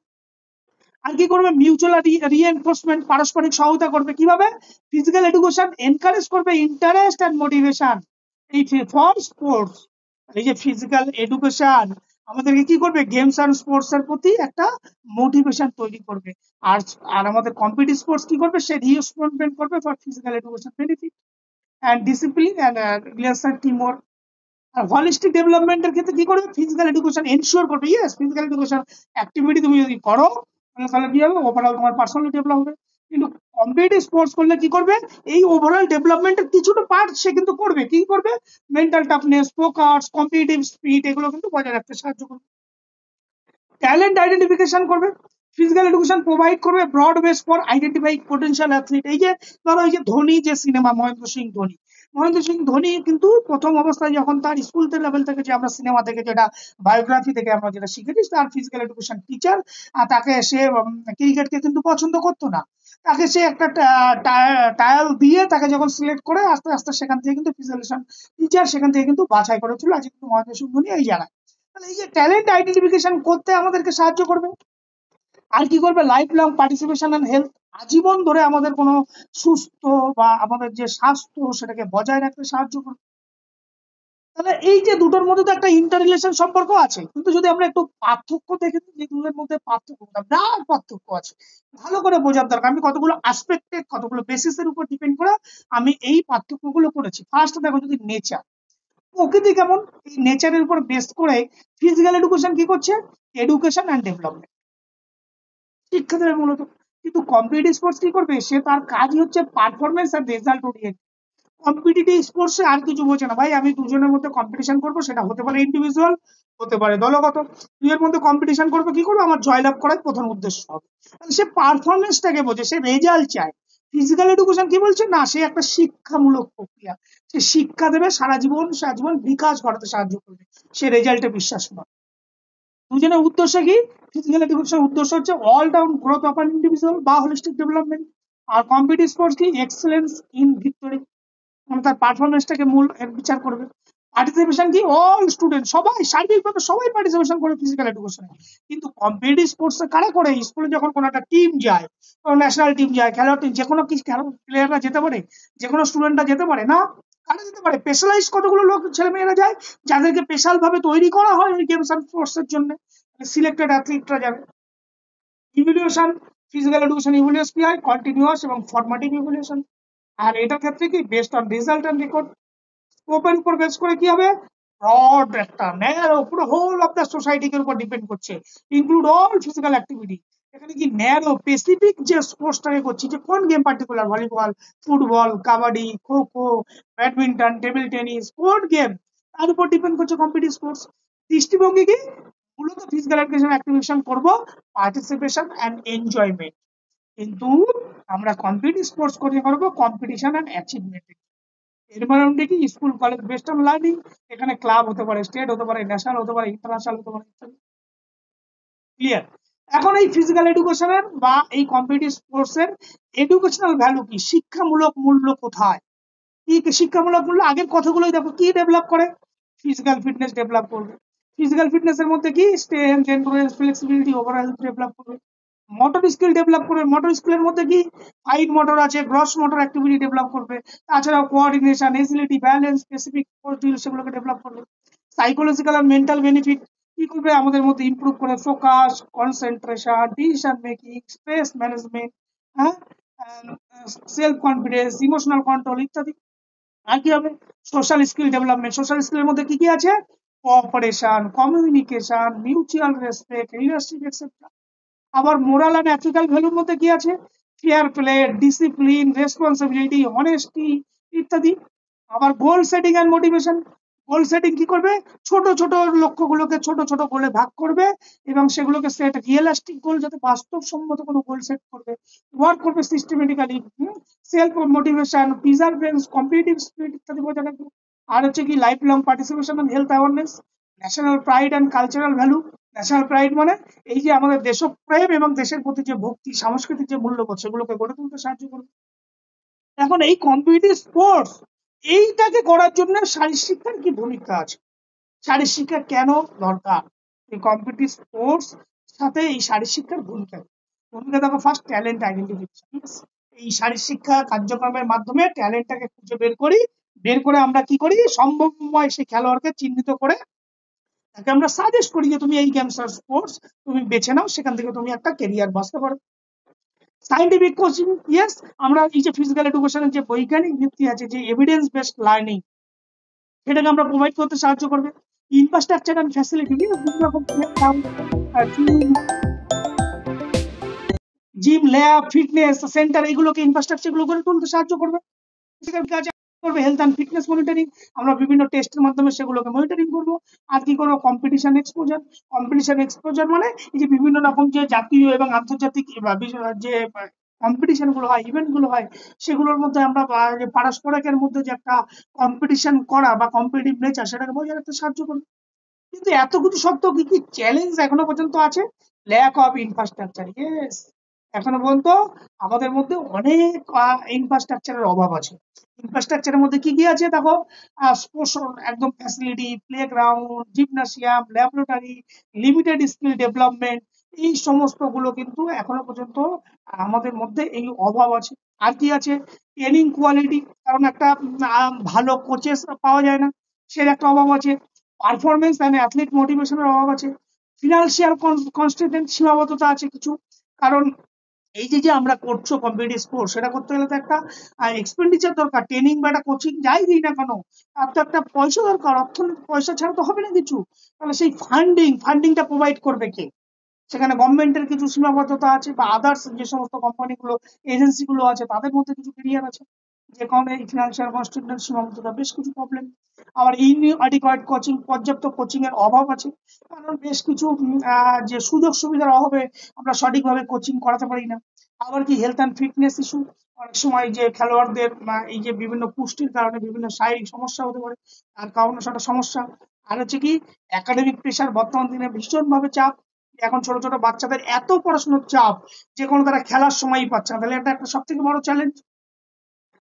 Speaker 1: আর কি করবে, মিউচুয়াল রিএনফোর্সমেন্ট, পারস্পরিক সহায়তা করবে। কিভাবে? ফিজিক্যাল এডুকেশন এনকারেজ করবে ইন্টারেস্ট এন্ড মোটিভেশন এই ফর স্পোর্টস। এই যে ফিজিক্যাল এডুকেশন আমাদেরকে কি করবে, গেমস এন্ড স্পোর্টস এর প্রতি একটা মোটিভেশন তৈরি করবে। আর আর আমাদের কম্পিটিটিভ স্পোর্টস কি করবে, সে রিইনফোর্সমেন্ট করবে for physical education benefit and discipline and relation teamwork. আর হলিস্টিক ডেভেলপমেন্টের ক্ষেত্রে কি করবে, ফিজিক্যাল এডুকেশন এনশিওর করবে, ফিজিক্যাল এডুকেশন অ্যাক্টিভিটি তুমি যদি করো, তাহলে কি হবে, ওভারঅল তোমার পার্সোনালিটি ডেভেলপ হবে। কিন্তু কম্পিটিটিভ স্পোর্টস করলে কি করবে, এই ওভারঅল ডেভেলপমেন্টের কিছুটা পার্ট সে কিন্তু করবে। কি করবে, mental toughness, focus, competitive speed, এগুলো কিন্তু বজায় রাখতে সাহায্য করবে। ট্যালেন্ট আইডেন্টিফিকেশন করবে, ফিজিক্যাল এডুকেশন প্রোভাইড করবে broad base for identify potential athlete. এই যে ধরো, এই যে ধোনি যে সিনেমা, মহেন্দ্র সিং ধোনি কিন্তু প্রথম অবস্থায় যখন তার স্কুল লেভেল থেকে, যে আমরা সিনেমা থেকে যেটা বায়োগ্রাফি থেকে আমরা যেটা শিখেছি, তার ফিজিক্যাল এডুকেশন টিচার তাকে সে ক্রিকেটকে কিন্তু পছন্দ করতো না, তাকে সে একটা ট্রায়াল দিয়ে তাকে যখন সিলেক্ট করে, আস্তে আস্তে সেখান থেকে কিন্তু ফিজিক্যাল টিচার সেখান থেকে কিন্তু বাছাই করেছিল, আজ কিন্তু মহেন্দ্র সিং ধোনি এই জায়গায়। তাহলে এই যে ট্যালেন্ট আইডেন্টিফিকেশন করতে আমাদেরকে সাহায্য করবে। আর কি করবে, life long participation and health, আজীবন ধরে আমাদের কোনো সুস্থ বা আমাদের যে স্বাস্থ্য, সেটাকে বজায় রাখতে সাহায্য করবে। তাহলে এই যে দুটোর মধ্যে তো একটা ইন্টার রিলেশন সম্পর্ক আছে, কিন্তু যদি আমরা একটু পার্থক্য দেখে নিই, যে দুটোর মধ্যে পার্থক্য বিরাট পার্থক্য আছে, ভালো করে বোঝার দরকার। আমি কতগুলো আসপেক্টে, কতগুলো বেসিসের উপর ডিপেন্ড করে আমি এই পার্থক্যগুলো করেছি। ফার্স্ট দেখো, যদি নেচার, প্রকৃতি কেমন, এই নেচারের উপর বেস করে ফিজিক্যাল এডুকেশন কি করছে, এডুকেশন অ্যান্ড ডেভেলপমেন্ট শিক্ষা দেবে মূলত। কিন্তু কম্পিটিটিভ স্পোর্টস কি করবে, সে তার কাজই হচ্ছে পারফরমেন্স আর রেজাল্ট ওরিয়েন্টেড। কম্পিটিটিভ স্পোর্টসে আর কিছু বোঝে না ভাই, আমি দুজনের মধ্যে কম্পিটিশন করবো, সেটা হতে পারে ইন্ডিভিজুয়াল, হতে পারে দলগত। দুইয়ের মধ্যে কম্পিটিশন করবো, কি করবো, আমার জয়লাভ করাই প্রধান উদ্দেশ্য হবে। সে পারফরমেন্সটাকে বোঝে, সে রেজাল্ট চায়। ফিজিক্যাল এডুকেশন কি বলছে, না সে একটা শিক্ষামূলক প্রক্রিয়া, সে শিক্ষা দেবে, সারা জীবন সারা জীবন বিকাশ ঘটাতে সাহায্য করবে, সে রেজাল্টে বিশ্বাস নয়। দুজনের উদ্দেশ্য কি, ফিজিক্যাল এডুকেশনের উদ্দেশ্য হচ্ছে all round growth of an individual বা হোলিস্টিক ডেভেলপমেন্ট। আর কম্পিটিটিভ স্পোর্টস কি, এক্সেলেন্স ইন ভিক্টরি, মানে তার পারফরমেন্সটাকে মূল বিচার করবে। পার্টিসিপেশন কি, অল স্টুডেন্ট, সবাই শারীরিকভাবে সবাই পার্টিসিপেশন করে ফিজিক্যাল এডুকেশনে। কিন্তু কম্পিটিটিভ স্পোর্টস কারা করে, স্কুলে যখন কোনো একটা টিম যায়, কোনো ন্যাশনাল টিম যায়, খেলার টিম, যে কোনো কি প্লেয়াররা যেতে পারে, যে কোনো স্টুডেন্টরা যেতে পারে না, কারা যেতে পারে, স্পেশালাইজ কতগুলো লোক ছেলে মেয়েরা যায়, যাদেরকে স্পেশাল ভাবে তৈরি করা হয় ওই গেমস অ্যান্ড স্পোর্টস এর জন্য, সিলেক্টেড অ্যাথলিটরা যাবে। ইভ্যালুয়েশন, ফিজিক্যাল এডুকেশন ইভ্যালুয়েশন কি হয়, কন্টিনিউয়াস এবং ফরম্যাটিভ ইভ্যালুয়েশন। আর এটার ক্ষেত্রে কি, based on result and record. স্কোপের উপর বেস করে কি হবে, ব্রড একটা ন্যারো, পুরো হোল অফ দ্য সোসাইটির উপর ডিপেন্ড করছে, ইনক্লুড অল ফিজিক্যাল অ্যাক্টিভিটি। এখানে কি ন্যারো স্পেসিফিক যে স্পোর্টসটাকে করছি, যে কোন game particular, volleyball, football, kabaddi, kho kho, badminton, table tennis, কোন গেম, তার উপর ডিপেন্ড করছে কম্পিটিটিভ স্পোর্টস। দৃষ্টিভঙ্গি কি, মূলত ফিজিক্যাল এডুকেশন অ্যাক্টিভিশন করবো, পার্টিসিপেশন অ্যান্ড এনজয়মেন্ট। কিন্তু আমরা কম্পিটিটিভ স্পোর্টস করবো কম্পিটিশন অ্যান্ড অ্যাচিভমেন্ট। এর মানে কি, school college best on learning, এখানে ক্লাব হতে পারে, স্টেট হতে পারে, ন্যাশনাল হতে পারে, ইন্টারন্যাশনাল হতে পারে। ক্লিয়ার? এখন এই ফিজিক্যাল এডুকেশনের বা এই কম্পিটিটিভ স্পোর্টস এর এডুকেশনাল ভ্যালু কি, শিক্ষামূলক মূল্য কোথায়, কি শিক্ষামূলক মূল্য, আগের কথাগুলোই দেখো কি ডেভেলপ করে, ফিজিক্যাল ফিটনেস ডেভেলপ করবে। ফিজিক্যাল ফিটনেস এর মধ্যে কি, strength, endurance, flexibility, overall develop করবে। মোটর স্কিল ডেভেলপ করবে, মোটর স্কিলের মধ্যে কি, ফাইন মোটর আছে, গ্রস মোটর অ্যাক্টিভিটি ডেভেলপ করবে। তাছাড়াও কোঅর্ডিনেশন, এজিলিটি, ব্যালেন্স, স্পেসিফিক সেগুলোকে ডেভেলপ করবে। সাইকোলজিক্যাল আর মেন্টাল বেনিফিট কি করবে, আমাদের মধ্যে ইমপ্রুভ করে focus, concentration, decision making, stress management, হ্যাঁ, সেলফ কনফিডেন্স, ইমোশনাল কন্ট্রোল ইত্যাদি। আর কি হবে, সোশ্যাল স্কিল ডেভেলপমেন্ট। সোশ্যাল স্কিলের মধ্যে কি কি আছে, cooperation, communication, mutual respect, leadership etcetera. আবার মোরাল অ্যান্ড এথিক্যাল ভ্যালুর মধ্যে কি আছে, fair play, discipline, responsibility, honesty ইত্যাদি। আবার গোল setting and motivation. Goal setting কি করবে, ছোট ছোট লক্ষ্যগুলোকে ছোট ছোট গোলে ভাগ করবে এবং সেগুলোকে সেট, রিয়েলিস্টিক গোল, যাতে বাস্তবসম্মত কোনো গোল সেট করবে, ওয়ার্ক করবে systematically. Self motivation, perseverance, competitive spirit ইত্যাদি বজায় রাখবে। আর হচ্ছে কি, life long participation and health awareness. National pride and cultural value. National pride মানে এই যে আমাদের দেশপ্রেম এবং দেশের প্রতি যে ভক্তি, সাংস্কৃতিক যে মূল্যবোধ, সেগুলোকে গড়ে তুলতে সাহায্য করবে। এখন এই কম্পিটিটিভ স্পোর্টস এইটাকে করার জন্য শারীরিক শিক্ষার কি ভূমিকা আছে, শারীরিক শিক্ষা কেন দরকার, এই কম্পিটিটিভ স্পোর্টস সাথে এই শারীরিক শিক্ষার ভূমিকা। ভূমিকা দেখো, ফার্স্ট ট্যালেন্ট আইডেন্টিফিকেশন। এই শারীরিক শিক্ষা কার্যক্রমের মাধ্যমে ট্যালেন্টটাকে খুঁজে বের করি, বের করে আমরা কি করি, সম্ভাবনাময় সেই খেলোয়াড়কে চিহ্নিত করে তাকে আমরা সাজেস্ট করি যে তুমি এই গেমস আর স্পোর্টস তুমি বেছে নাও, সেখান থেকে তুমি একটা ক্যারিয়ার বাঁচতে পারো। সাইন্টিফিক কোচিং, ইয়েস, আমরা এই যে ফিজিক্যাল এডুকেশনের যে বৈজ্ঞানিক ভিত্তি আছে, যে এভিডেন্স বেসড লার্নিং, সেটাকে আমরা প্রোভাইড করতে সাহায্য করবে। ইনফ্রাস্ট্রাকচার অ্যান্ড ফ্যাসিলিটি, বিভিন্ন রকম জিম, ল্যাব, ফিটনেস সেন্টার, এগুলোকে ইনফ্রাস্ট্রাকচার গুলো করে তুলতে সাহায্য করবে। করবে হেলথ অ্যান্ড ফিটনেস মনিটরিং, আমরা বিভিন্ন টেস্টের মাধ্যমে সেগুলোকে মনিটরিং করব। আর কি করবো, কম্পিটিশন এক্সপোজার। কম্পিটিশন এক্সপোজার মানে এই যে বিভিন্ন রকম যে জাতীয় এবং আন্তর্জাতিক যে কম্পিটিশন গুলো হয়, ইভেন্ট গুলো হয়, সেগুলোর মধ্যে আমরা যে পারস্পরিকের মধ্যে যে একটা কম্পিটিশন করা বা কম্পিটিটিভ নেচার, সেটাকে বজায় রাখতে সাহায্য করবে। কিন্তু এত কিছু সত্ত্বেও কি কি চ্যালেঞ্জ এখনো পর্যন্ত আছে, ল্যাক অফ ইনফ্রাস্ট্রাকচার। ইয়েস, এখনো পর্যন্ত আমাদের মধ্যে অনেক ইনফ্রাস্ট্রাকচারের অভাব আছে। ইনফ্রাস্ট্রাকচারের মধ্যে কি কি আছে দেখো, স্পোর্টস একদম facility, playground, gymnasium, laboratory, limited skill development, এই সমস্ত গুলো কিন্তু এখনো পর্যন্ত আমাদের মধ্যে এই অভাব আছে। আর কি আছে, ট্রেনিং কোয়ালিটি, কারণ একটা ভালো কোচেস পাওয়া যায় না। সের একটা অভাব আছে, পারফরমেন্স অ্যান্ড অ্যাথলিট মোটিভেশনের অভাব আছে, ফিনান্সিয়াল কনস্ট্রেন্ট সীমাবদ্ধতা আছে কিছু। কারণ এই যে যে আমরা করছো কম্পিটিটিভ স্পোর্টস, সেটা করতে গেলে তো একটা এক্সপেন্ডিচার দরকার, ট্রেনিং বা একটা কোচিং যাই দিই না কেন, তার তো একটা পয়সা দরকার, অর্থনৈতিক পয়সা ছাড়া তো হবে না কিছু। তাহলে সেই ফান্ডিংটা প্রোভাইড করবে কে? সেখানে গভর্নমেন্টের কিছু সীমাবদ্ধতা আছে, বা আদার্স যে সমস্ত কোম্পানিগুলো, এজেন্সিগুলো আছে, তাদের মধ্যে কিছু ক্লিয়ার আছে, যে কারণে এই ফিনান্সিয়াল কনস্ট্রেন্টের সীমাবদ্ধতা বেশ কিছু প্রবলেম। আবার ইনঅ্যাডিকুয়েট কোচিং, পর্যাপ্ত কোচিং এর অভাব আছে, কারণ বেশ কিছু যে সুযোগ সুবিধার অভাবে আমরা সঠিকভাবে কোচিং করাতে পারি না। আবার কি হেলথ অ্যান্ড ফিটনেস ইস্যু, অনেক সময় যে খেলোয়াড়দের এই যে বিভিন্ন পুষ্টির কারণে বিভিন্ন শারীরিক সমস্যা হতে পারে, তার কারণে সেটা সমস্যা। আর হচ্ছে কি একাডেমিক প্রেশার, বর্তমান দিনে ভীষণ ভাবে চাপ, এখন ছোট ছোট বাচ্চাদের এত পড়াশোনার চাপ যে কোনো তারা খেলার সময়ই পাচ্ছে না, তাহলে এটা একটা সব থেকে বড় চ্যালেঞ্জ।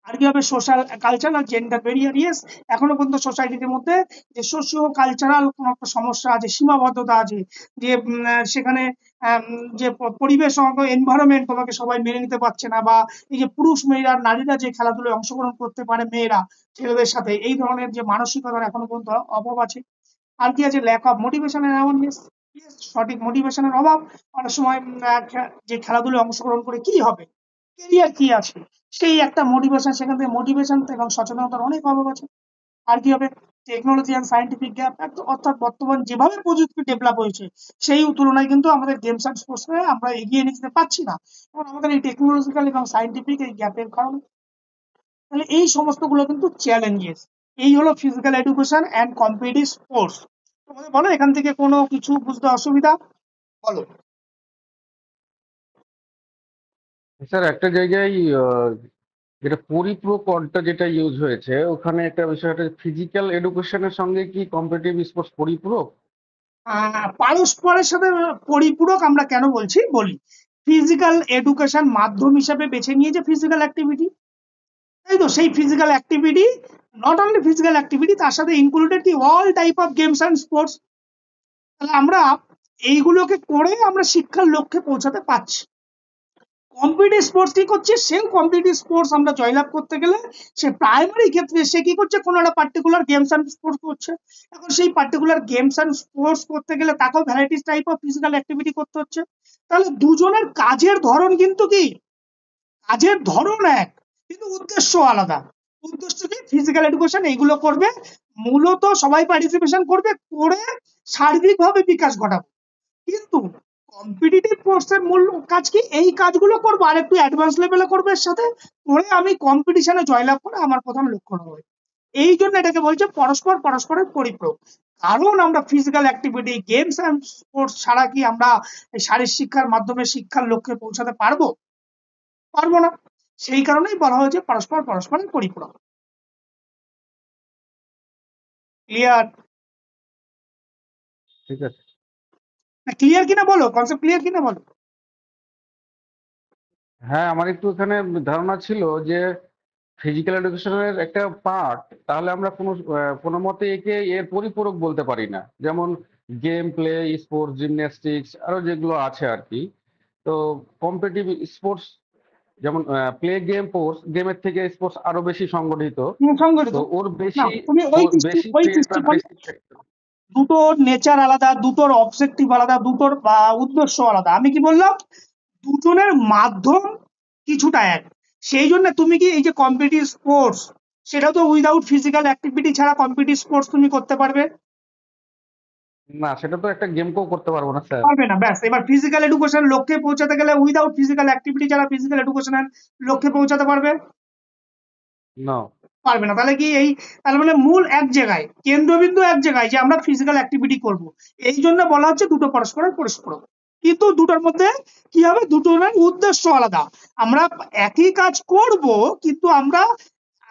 Speaker 1: আর কি হবে social cultural gender barrier, yes, এখনো পর্যন্ত সোসাইটির মধ্যে যে সোশিও কালচারাল কোন একটা সমস্যা আছে, সীমাবদ্ধতা আছে, যে সেখানে যে পরিবেশ এনভায়রনমেন্ট তোমাকে সবাই মেনে নিতে পারছে না, বা এই যে পুরুষ মেয়েরা নারীরা যে খেলাধুলায় অংশগ্রহণ করতে পারে, মেয়েরা ছেলেদের সাথে, এই ধরনের যে মানসিকতার এখনো পর্যন্ত অভাব আছে। আর কি আছে lack of motivation and awareness, সঠিক মোটিভেশনের অভাব। অনেক সময় যে খেলাধুলায় অংশগ্রহণ করে কি হবে, কেরিয়ার কি আছে, সেই একটা মোটিভেশন, সেখান থেকে মোটিভেশন এবং সচেতনতার অনেক অভাব আছে। আর কি হবে টেকনোলজি অ্যান্ড সায়েন্টিফিক গ্যাপ, অর্থাৎ বর্তমান যেভাবে প্রযুক্তি ডেভেলপ হয়েছে সেই তুলনায় কিন্তু আমাদের গেমস অ্যান্ড স্পোর্টস আমরা এগিয়ে নিতে পারছি না, এবং আমাদের এই টেকনোলজিক্যাল এবং সায়েন্টিফিক এই গ্যাপের কারণে। তাহলে এই সমস্ত গুলো কিন্তু চ্যালেঞ্জেস। এই হলো physical education and competitive sports. তোমাদের বলো এখান থেকে কোনো কিছু বুঝতে অসুবিধা, বলো।
Speaker 2: স্যার একটা জায়গায় যেটা পরিপূরক ওয়ার্ডটা যেটা ইউজ হয়েছে, ওখানে একটা বিষয়, ফিজিক্যাল এডুকেশনের সঙ্গে কি কম্পিটিটিভ স্পোর্টস পরিপূরক?
Speaker 1: পারস্পরের সাথে পরিপূরক আমরা কেন বলছি বলি। ফিজিক্যাল এডুকেশন মাধ্যম হিসেবে বেছে নিয়েছে ফিজিক্যাল অ্যাক্টিভিটি, তাই তো? সেই physical activity, not only physical activity, তার সাথে ইনক্লুডেড কি all type of games and sports. তাহলে আমরা এইগুলোকে করে আমরা শিক্ষার লক্ষ্যে পৌঁছাতে পারছি। কম্পিটিটিভ স্পোর্টস কি করছে, সেম কম্পিটিটিভ স্পোর্টস আমরা জয়লাভ করতে গেলে সে প্রাইমারি ক্ষেত্রে সে কি করছে, কোনো একটা পার্টিকুলার গেমস অ্যান্ড স্পোর্টস করছে। এখন সেই পার্টিকুলার গেমস অ্যান্ড স্পোর্টস করতে গেলে তাকেও varieties type of physical activity করতে হচ্ছে। তাহলে দুজনের কাজের ধরন কিন্তু কি, কাজের ধরন এক, কিন্তু উদ্দেশ্য আলাদা। উদ্দেশ্য কি, ফিজিক্যাল এডুকেশন এইগুলো করবে, মূলত সবাই পার্টিসিপেশন করবে, করে শারীরিকভাবে বিকাশ ঘটাবে। কিন্তু কম্পিটিটিভ কোর্সের মূল কাজ কি, এই কাজগুলো করবো আর একটু অ্যাডভান্স লেভেলে করবে এর সাথে, করে আমি কম্পিটিশনে জয়লাভ করে আমার প্রধান লক্ষ্য হবে। এই জন্য এটাকে বলছে পরস্পরের পরিপূরক। কারণ আমরা physical activity, games and sports ছাড়া কি আমরা শারীরিক শিক্ষার মাধ্যমে শিক্ষার লক্ষ্যে পৌঁছাতে পারবো? পারবো না। সেই কারণেই বলা হয়েছে পরস্পরের পরিপূরক। ক্লিয়ার?
Speaker 2: ঠিক আছে।
Speaker 1: ক্লিয়ার কিনা বলো, কনসেপ্ট ক্লিয়ার কিনা বলো।
Speaker 2: হ্যাঁ, আমার একটু এখানে ধারণা ছিল যে ফিজিক্যাল এডুকেশনের একটা পার্ট, তাহলে আমরা কোনো মতে একে এর পরিপূরক বলতে পারি না। যেমন গেম প্লে, স্পোর্টস, জিমন্যাস্টিক্স, আরো যেগুলো আছে আর কি। তো কম্পিটিটিভ স্পোর্টস যেমন প্লে গেম, স্পোর্টস গেমের থেকে স্পোর্টস আরো বেশি সংগঠিত।
Speaker 1: সংগঠিত
Speaker 2: তো ওর
Speaker 1: না,
Speaker 2: বেশি
Speaker 1: তুমি
Speaker 2: বেশি
Speaker 1: ওই
Speaker 2: প্লেটা
Speaker 1: দৃষ্টিকোণ,
Speaker 2: বেশি।
Speaker 1: দুটোর নেচার আলাদা, দুটোর অবজেক্টিভ আলাদা, দুটোর উদ্দেশ্য আলাদা। আমি কি বললাম, দুজনের মাধ্যম কিছুটা এক। সেই জন্য তুমি কি এই যে কম্পিটিটিভ স্পোর্টস, সেটা তো উইদাউট ফিজিক্যাল অ্যাক্টিভিটি ছাড়া কম্পিটিটিভ স্পোর্টস তুমি করতে পারবে?
Speaker 2: না, সেটা তো একটা গেমকেও করতে পারবো না স্যার।
Speaker 1: পারবে না। ব্যাস, এবার ফিজিক্যাল এডুকেশন লক্ষ্যে পৌঁছাতে গেলে উইদাউট ফিজিক্যাল অ্যাক্টিভিটি ছাড়া ফিজিক্যাল এডুকেশনের লক্ষ্যে পৌঁছাতে পারবে?
Speaker 2: না।
Speaker 1: পারবে না। তাহলে কি এই, তাহলে মানে মূল এক জায়গায়, কেন্দ্রবিন্দু এক জায়গায়, যে আমরা ফিজিক্যাল অ্যাক্টিভিটি করব। এই জন্য বলা হচ্ছে দুটো পরস্পর, কিন্তু দুটোর মধ্যে কি হবে, দুটোর উদ্দেশ্য আলাদা। আমরা একই কাজ করব, কিন্তু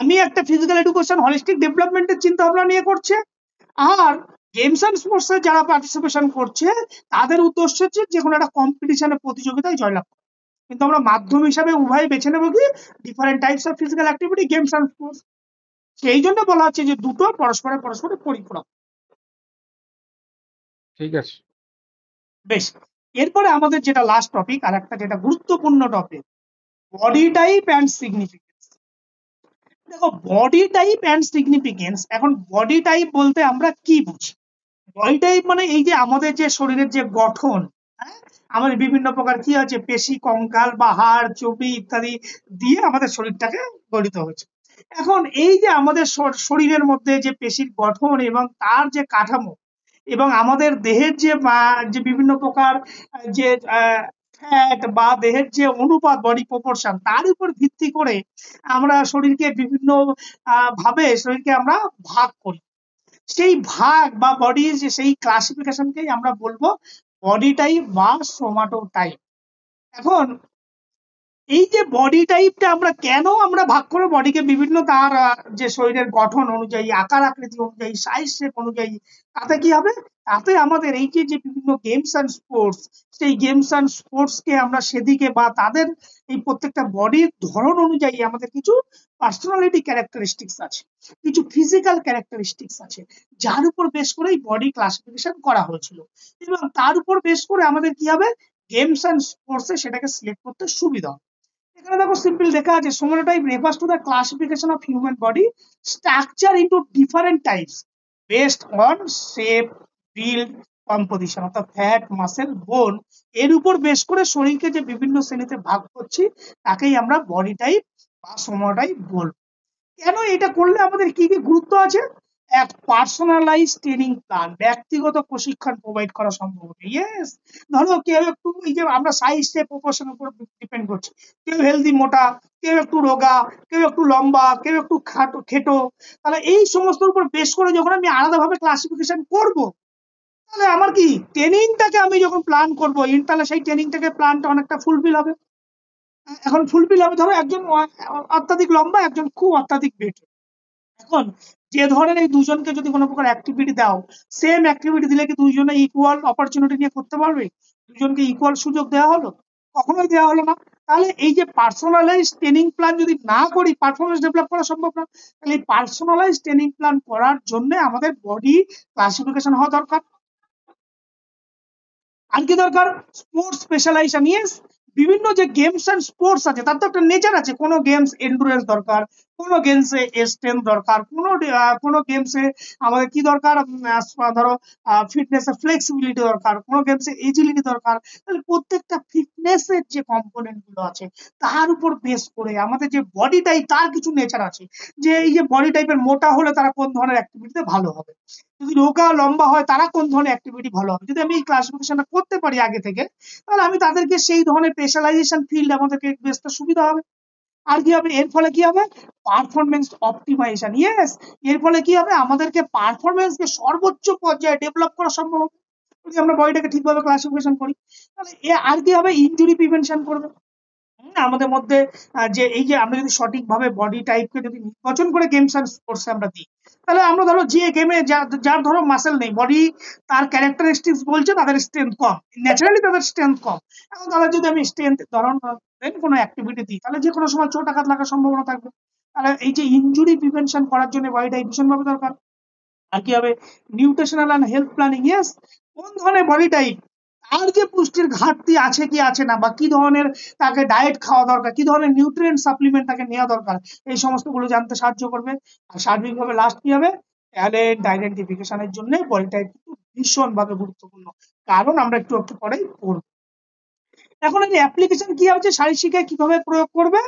Speaker 1: আমি একটা ফিজিক্যাল এডুকেশন হলিস্টিক ডেভেলপমেন্টের চিন্তা ভাবনা নিয়ে করছে, আর গেমস অ্যান্ড স্পোর্টস এ যারা পার্টিসিপেশন করছে তাদের উদ্দেশ্য হচ্ছে যে কোনো একটা কম্পিটিশনে, প্রতিযোগিতায় জয়লাভ করা। কিন্তু আমরা মাধ্যম হিসাবে উভয় বেছে নেবো কি, different types of physical activity, games and sports. সেই জন্য বলা হচ্ছে যে দুটো পরস্পরের পরিপূরক।
Speaker 2: ঠিক আছে।
Speaker 1: বেশ, এরপরে আমাদের যেটা লাস্ট টপিক, আর একটা যেটা গুরুত্বপূর্ণ topic, body type and significance. দেখো, বডি টাইপ অ্যান্ড সিগনিফিকেন্স। এখন বডি টাইপ বলতে আমরা কি বুঝি? বডি টাইপ মানে এই যে আমাদের যে শরীরের যে গঠন, হ্যাঁ, আমাদের বিভিন্ন প্রকার কি আছে, পেশি, কঙ্কাল বা হাড়, চর্বি ইত্যাদি দিয়ে আমাদের শরীরটাকে গঠিত হয়েছে। এখন এই যে আমাদের শরীরের মধ্যে যে পেশির গঠন এবং তার যে কাঠামো, এবং আমাদের দেহের যে বিভিন্ন প্রকার যে ফ্যাট বা দেহের যে অনুপাত, বডি প্রপোর্শন, তার উপর ভিত্তি করে আমরা শরীরকে বিভিন্ন ভাবে শরীরকে আমরা ভাগ করি। সেই ভাগ বা বডির যে সেই ক্লাসিফিকেশনকেই আমরা বলবো বডি টাইপ বা সোমাটোটাইপ। এখন এই যে বডি টাইপটা আমরা কেন ভাগ করে বডিকে বিভিন্ন তার যে শরীরের গঠন অনুযায়ী, আকার আকৃতি অনুযায়ী, সাইজ শেপ অনুযায়ী, তাতে কি হবে, তাতে আমাদের এই যে বিভিন্ন গেমস অ্যান্ড স্পোর্টস, সেই গেমস অ্যান্ড স্পোর্টস কে আমরা সেদিকে বা তাদের এই প্রত্যেকটা বডির ধরন অনুযায়ী আমাদের কিছু পার্সোনালিটি ক্যারেক্টারিস্টিক্স আছে, কিছু ফিজিক্যাল ক্যারেক্টারিস্টিক্স আছে, যার উপর বেশ করে এই বডি ক্লাসিফিকেশন করা হয়েছিল। এবং তার উপর বেশ করে আমাদের কি হবে, গেমস অ্যান্ড স্পোর্টসে সেটাকে সিলেক্ট করতে সুবিধা হবে। এখানে দেখো সিম্পল লেখা আছে, সোমাটোটাইপ refers to the classification of human body structure into different types based on shape, build, composition, অর্থাৎ ফ্যাট, মাসেল, বোন, এর উপর বেশ করে শরীরকে যে বিভিন্ন শ্রেণীতে ভাগ করছি তাকেই আমরা বডি টাইপ বা সোমাটোটাইপ বলবো। কেন এটা করলে আমাদের কি কি গুরুত্ব আছে? এক, পার্সোনালাইজ ট্রেনিং প্ল্যান, ব্যক্তিগত প্রশিক্ষণ প্রোভাইড করা সম্ভব হবে। ইয়েস, ধরো কেউ একটু, এই যে আমরা সাইজ শেপ প্রপোর্শনের উপর ডিপেন্ড করছি, কেউ হেলদি মোটা, কেউ একটু রোগা, কেউ একটু লম্বা, কেউ একটু খেটো, তাহলে এই সমস্ত উপর বেশ করে যখন আমি আলাদাভাবে ক্লাসিফিকেশন করব, তাহলে আমার কি ট্রেনিংটাকে আমি যখন প্ল্যান করবো, তাহলে সেই ট্রেনিংটাকে প্ল্যানটা অনেকটা ফুলফিল হবে। এখন ফুলফিল হবে, ধরো একজন অত্যাধিক লম্বা, একজন খুব অত্যাধিক বেটে। এখন যে ধরনের এই দুজনকে যদি কোনো প্রকার অ্যাক্টিভিটি দাও, সেম অ্যাক্টিভিটি দিলে কি দুইজনে ইকুয়াল অপরচুনিটি নিয়ে করতে পারবে? দুজনকে ইকুয়াল সুযোগ দেওয়া হলো? কখনোই দেওয়া হলো না। তাহলে এই যে পার্সোনালাইজ ট্রেনিং প্ল্যান যদি না করি, পারফরমেন্স ডেভেলপ করা সম্ভব না। তাহলে এই পার্সোনালাইজ ট্রেনিং প্ল্যান করার জন্য আমাদের বডি ক্লাসিফিকেশন হওয়া দরকার। আর কি দরকার? Sports specialisation. ইয়েস, বিভিন্ন যে গেমস এন্ড স্পোর্টস আছে তার তো একটা নেচার আছে। কোনো গেমস এন্ডুরেন্স দরকার, কোনো গেমসে স্ট্রেংথ দরকার, কোনো গেমসে আমাদের কি দরকার, ধরো ফিটনেস ফ্লেক্সিবিলিটি দরকার, কোনো গেমসে এজিলিটি দরকার। তাহলে প্রত্যেকটা ফিটনেসের যে কম্পোনেন্ট গুলো আছে তার উপর বেস করে আমাদের যে বডি টাইপ, তার কিছু নেচার আছে, যে এই যে বডি টাইপের মোটা হলে তারা কোন ধরনের অ্যাক্টিভিটিতে ভালো হবে, যদি রোগা লম্বা হয় তারা কোন ধরনের অ্যাক্টিভিটি ভালো হবে। যদি আমি এই ক্লাসিফিকেশনটা করতে পারি আগে থেকে, তাহলে আমি তাদেরকে সেই ধরনের স্পেশালাইজেশন ফিল্ড আমাদেরকে বেচতে সুবিধা হবে। আর কি হবে, এর ফলে কি হবে, পারফরমেন্স অপটিমাইজেশন। ইয়েস, এর ফলে কি হবে, আমাদেরকে পারফরমেন্সকে সর্বোচ্চ পর্যায়ে ডেভেলপ করা সম্ভব হবে যদি আমরা বডিটাকে ঠিকভাবে ক্লাসিফিকেশন করি। তাহলে আর কি হবে, ইনজুরি প্রিভেনশন করবে। আমাদের মধ্যে যে এই যে আমরা যদি সঠিকভাবে বডি টাইপকে যদি নির্বাচন করে গেমস এন্ড স্পোর্টস আমরা দিই, তাহলে আমরা ধরো যে গেমে যার ধরো মাসেল নেই, বডি তার ক্যারেক্টারিস্টিক্স বলছে তাদের স্ট্রেংথ কম, ন্যাচারালি তাদের স্ট্রেংথ কম। এখন তাদের যদি আমি স্ট্রেংথ ধরুন কোনো অ্যাক্টিভিটি দিই, তাহলে যে কোনো সময় চোট আঘাত লাগার সম্ভাবনা থাকবে। তাহলে এই যে ইনজুরি প্রিভেনশন করার জন্য বডি টাইপ ভীষণভাবে দরকার। আর কি হবে, nutritional and health planning. Yes, কোন ধরনের বডি টাইপ, আর যে পুষ্টির ঘাটতি আছে কি আছে না, বা কি ধরনের তাকে ডায়েট খাওয়া দরকার, কি ধরনের নিউট্রিয়েন্ট সাপ্লিমেন্ট তাকে নেওয়া দরকার, এই সমস্ত গুলো জানতে সাহায্য করবে। আর সার্বিকভাবে লাস্ট কি হবে, ট্যালেন্ট আইডেন্টিফিকেশনের জন্য বডি টাইপ কিন্তু ভীষণভাবে গুরুত্বপূর্ণ, কারণ আমরা একটু একটু পরেই পড়বো। এখন এই অ্যাপ্লিকেশন কি হচ্ছে, শারীরশিক্ষায় কিভাবে প্রয়োগ করবে,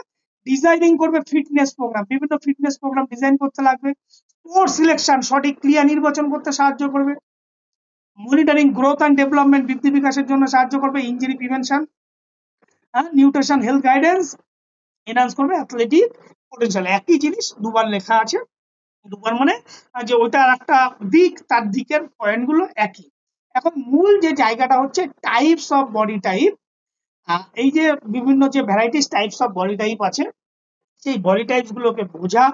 Speaker 1: ডিজাইনিং করবে ফিটনেস প্রোগ্রাম, বিভিন্ন ফিটনেস প্রোগ্রাম ডিজাইন করতে লাগবে। স্পোর্টস সিলেকশন, সঠিক ক্রিয়া নির্বাচন করতে সাহায্য করবে। মনিটরিং গ্রোথ অ্যান্ড ডেভেলপমেন্ট, বৃদ্ধি বিকাশের জন্য সাহায্য করবে। Injury prevention, nutrition health guidance enhance করবে। অ্যাথলেটিক পোটেনশিয়াল, একই জিনিস দুবার লেখা আছে, দুবার মানে যে ওইটার একটা দিক, তার দিকের পয়েন্ট গুলো একই। এখন মূল যে জায়গাটা হচ্ছে টাইপস অফ বডি টাইপ। এই যে বিভিন্ন যে varieties types of body type আছে, সেই বডি টাইপস গুলোকে বোঝা,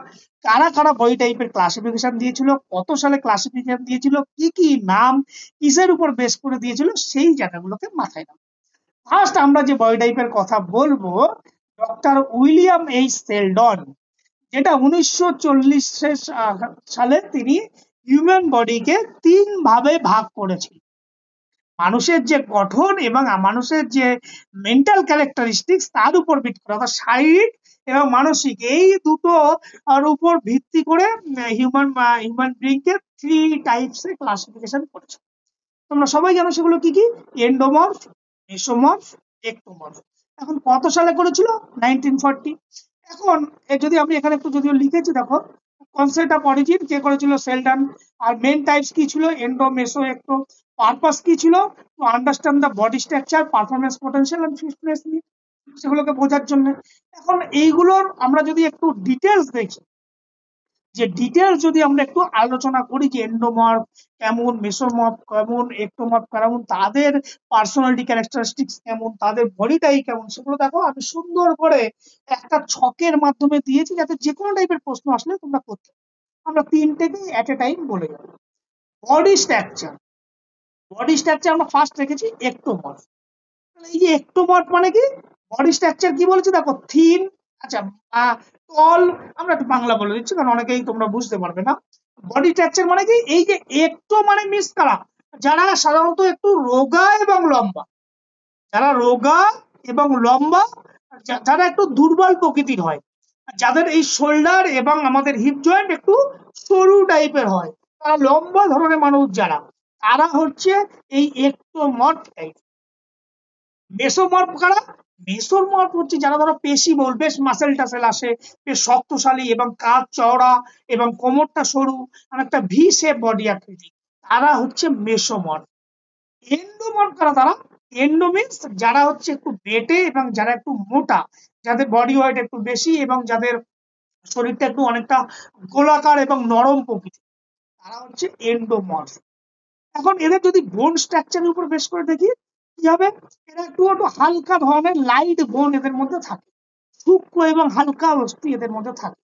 Speaker 1: কারা কারা বডি টাইপের ক্লাসিফিকেশন দিয়েছিল, কত সালে ক্লাসিফিকেশন দিয়েছিল, কি কি নাম, কিসের উপর বেস করে দিয়েছিল, সেই জায়গাগুলোকে মাথায় রাখা। ফার্স্ট আমরা যে বডি টাইপের কথা বলবো, ডক্টর উইলিয়াম এইচ সেলডন, যেটা 1940 সালে তিনি হিউম্যান বডিকে 3 ভাবে ভাগ করেছিল। মানুষের যে গঠন এবং মানুষের যে মেন্টাল ক্যারেক্টারিস্টিক্স, তার উপর ভিত্তি করে, অর্থাৎ শারীরিক এবং মানসিক, এই দুটো আর উপর ভিত্তি করে হিউম্যান বিং কে 3 টাইপস এ ক্লাসিফিকেশন করেছে। তোমরা সবাই জানো সেগুলো কি কি? এন্ডোমর্ফ, মেসোমর্ফ, একটোমর্ফ। এখন কত সালে করেছিল? 1940। এখন যদি আমি এখানে একটু যদিও লিখেছি, দেখো কনসেপ্ট অফ অরিজিন কে করেছিল? সেলডন। আর মেন টাইপস কি ছিল? এন্ডো, মেসো, একটো। পারপাস কি ছিল? To understand the body structure, performance potential and fitness, সেগুলোকে বোঝার জন্য। এখন এইগুলোর আমরা যদি একটু ডিটেলস দেখি, যে ডিটেলস যদি আমরা একটু আলোচনা করি যে এন্ডোমর্ফ কেমন, মেসোমর্ফ কেমন, একটোমর্ফ কেমন, তাদের পার্সোনালিটি ক্যারেক্টারিস্টিক্স কেমন, তাদের বডি টাইপ কেমন, সেগুলো দেখো আমি সুন্দর করে একটা ছকের মাধ্যমে দিয়েছি, যাতে যে কোনো টাইপের প্রশ্ন আসলে তোমরা করতে। আমরা তিনটেকে এট এ টাইম বলে যাবো। বডি স্ট্রাকচার, বডি স্ট্রাকচার আমরা ফার্স্ট রেখেছি একটোমর্ফ। এই যে একটোমর্ফ মানে কি? বডি স্ট্রাকচার কি বলেছে দেখো, থিন, আচ্ছা টল, আমরা একটু বাংলা বলে দিচ্ছি কারণ অনেকেই তোমরা বুঝতে পারবে না। বডি স্ট্রাকচার মানে কি? এই যে একটো মানে মিস কারা? যারা সাধারণত একটু রোগা এবং লম্বা, যারা রোগা এবং লম্বা, যারা একটু দুর্বল প্রকৃতির হয়, যাদের এই শোল্ডার এবং আমাদের হিপ জয়েন্ট একটু সরু টাইপের হয়, তারা লম্বা ধরনের মানুষ যারা, তারা হচ্ছে এই একটোমর্ফ টাইপ। মেসোমর্ফ কারা? মেসোমর্ফ হচ্ছে যারা ধরো পেশি বল, বেশ মাসেল টাসেল আসে, বেশ শক্তশালী এবং কাঁধ চওড়া এবং কোমরটা সরু, অনেকটা ভি শেপ বডি আকৃতি, তারা হচ্ছে মেসোমর্ফ। এন্ডোমর্ফ কারা? তারা এন্ডো মিন্স যারা হচ্ছে একটু বেটে এবং যারা একটু মোটা, যাদের বডি ওয়েট একটু বেশি এবং যাদের শরীরটা একটু অনেকটা গোলাকার এবং নরম প্রকৃতি, তারা হচ্ছে এন্ডোমর্ফ। এখন এদের যদি বোন স্ট্রাকচারের উপর বেশ করে দেখি, কি হবে? এরা একটু একটু হালকা ধরনের লাইট বোন এদের মধ্যে থাকে, সূক্ষ্ম এবং হালকা অস্থি এদের মধ্যে থাকে।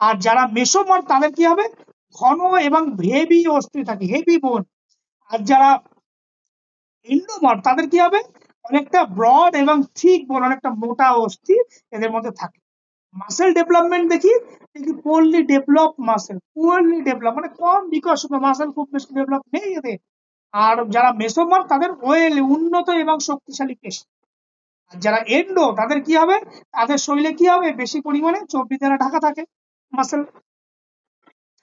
Speaker 1: আর যারা মেসোমর্ফ তাদের কি হবে? ঘন এবং হেভি অস্থি থাকে, হেভি বোন। আর যারা এন্ডোমর্ফ তাদের কি হবে? অনেকটা ব্রড এবং থিক বোন, অনেকটা মোটা অস্থি এদের মধ্যে থাকে। মাসেল ডেভেলপমেন্ট দেখি, poorly develop muscle, poorly develop মানে কম বিকশিত মাসেল, খুব বেশি ডেভেলপ নেই এদের। আর যারা মেসোমর্ফ তাদের ওয়েল উন্নত এবং শক্তিশালী পেশি। আর যারা এন্ডো তাদের কি হবে? তাদের শরীরে কি হবে? বেশি পরিমাণে চর্বি দ্বারা ঢাকা থাকে মাসেল।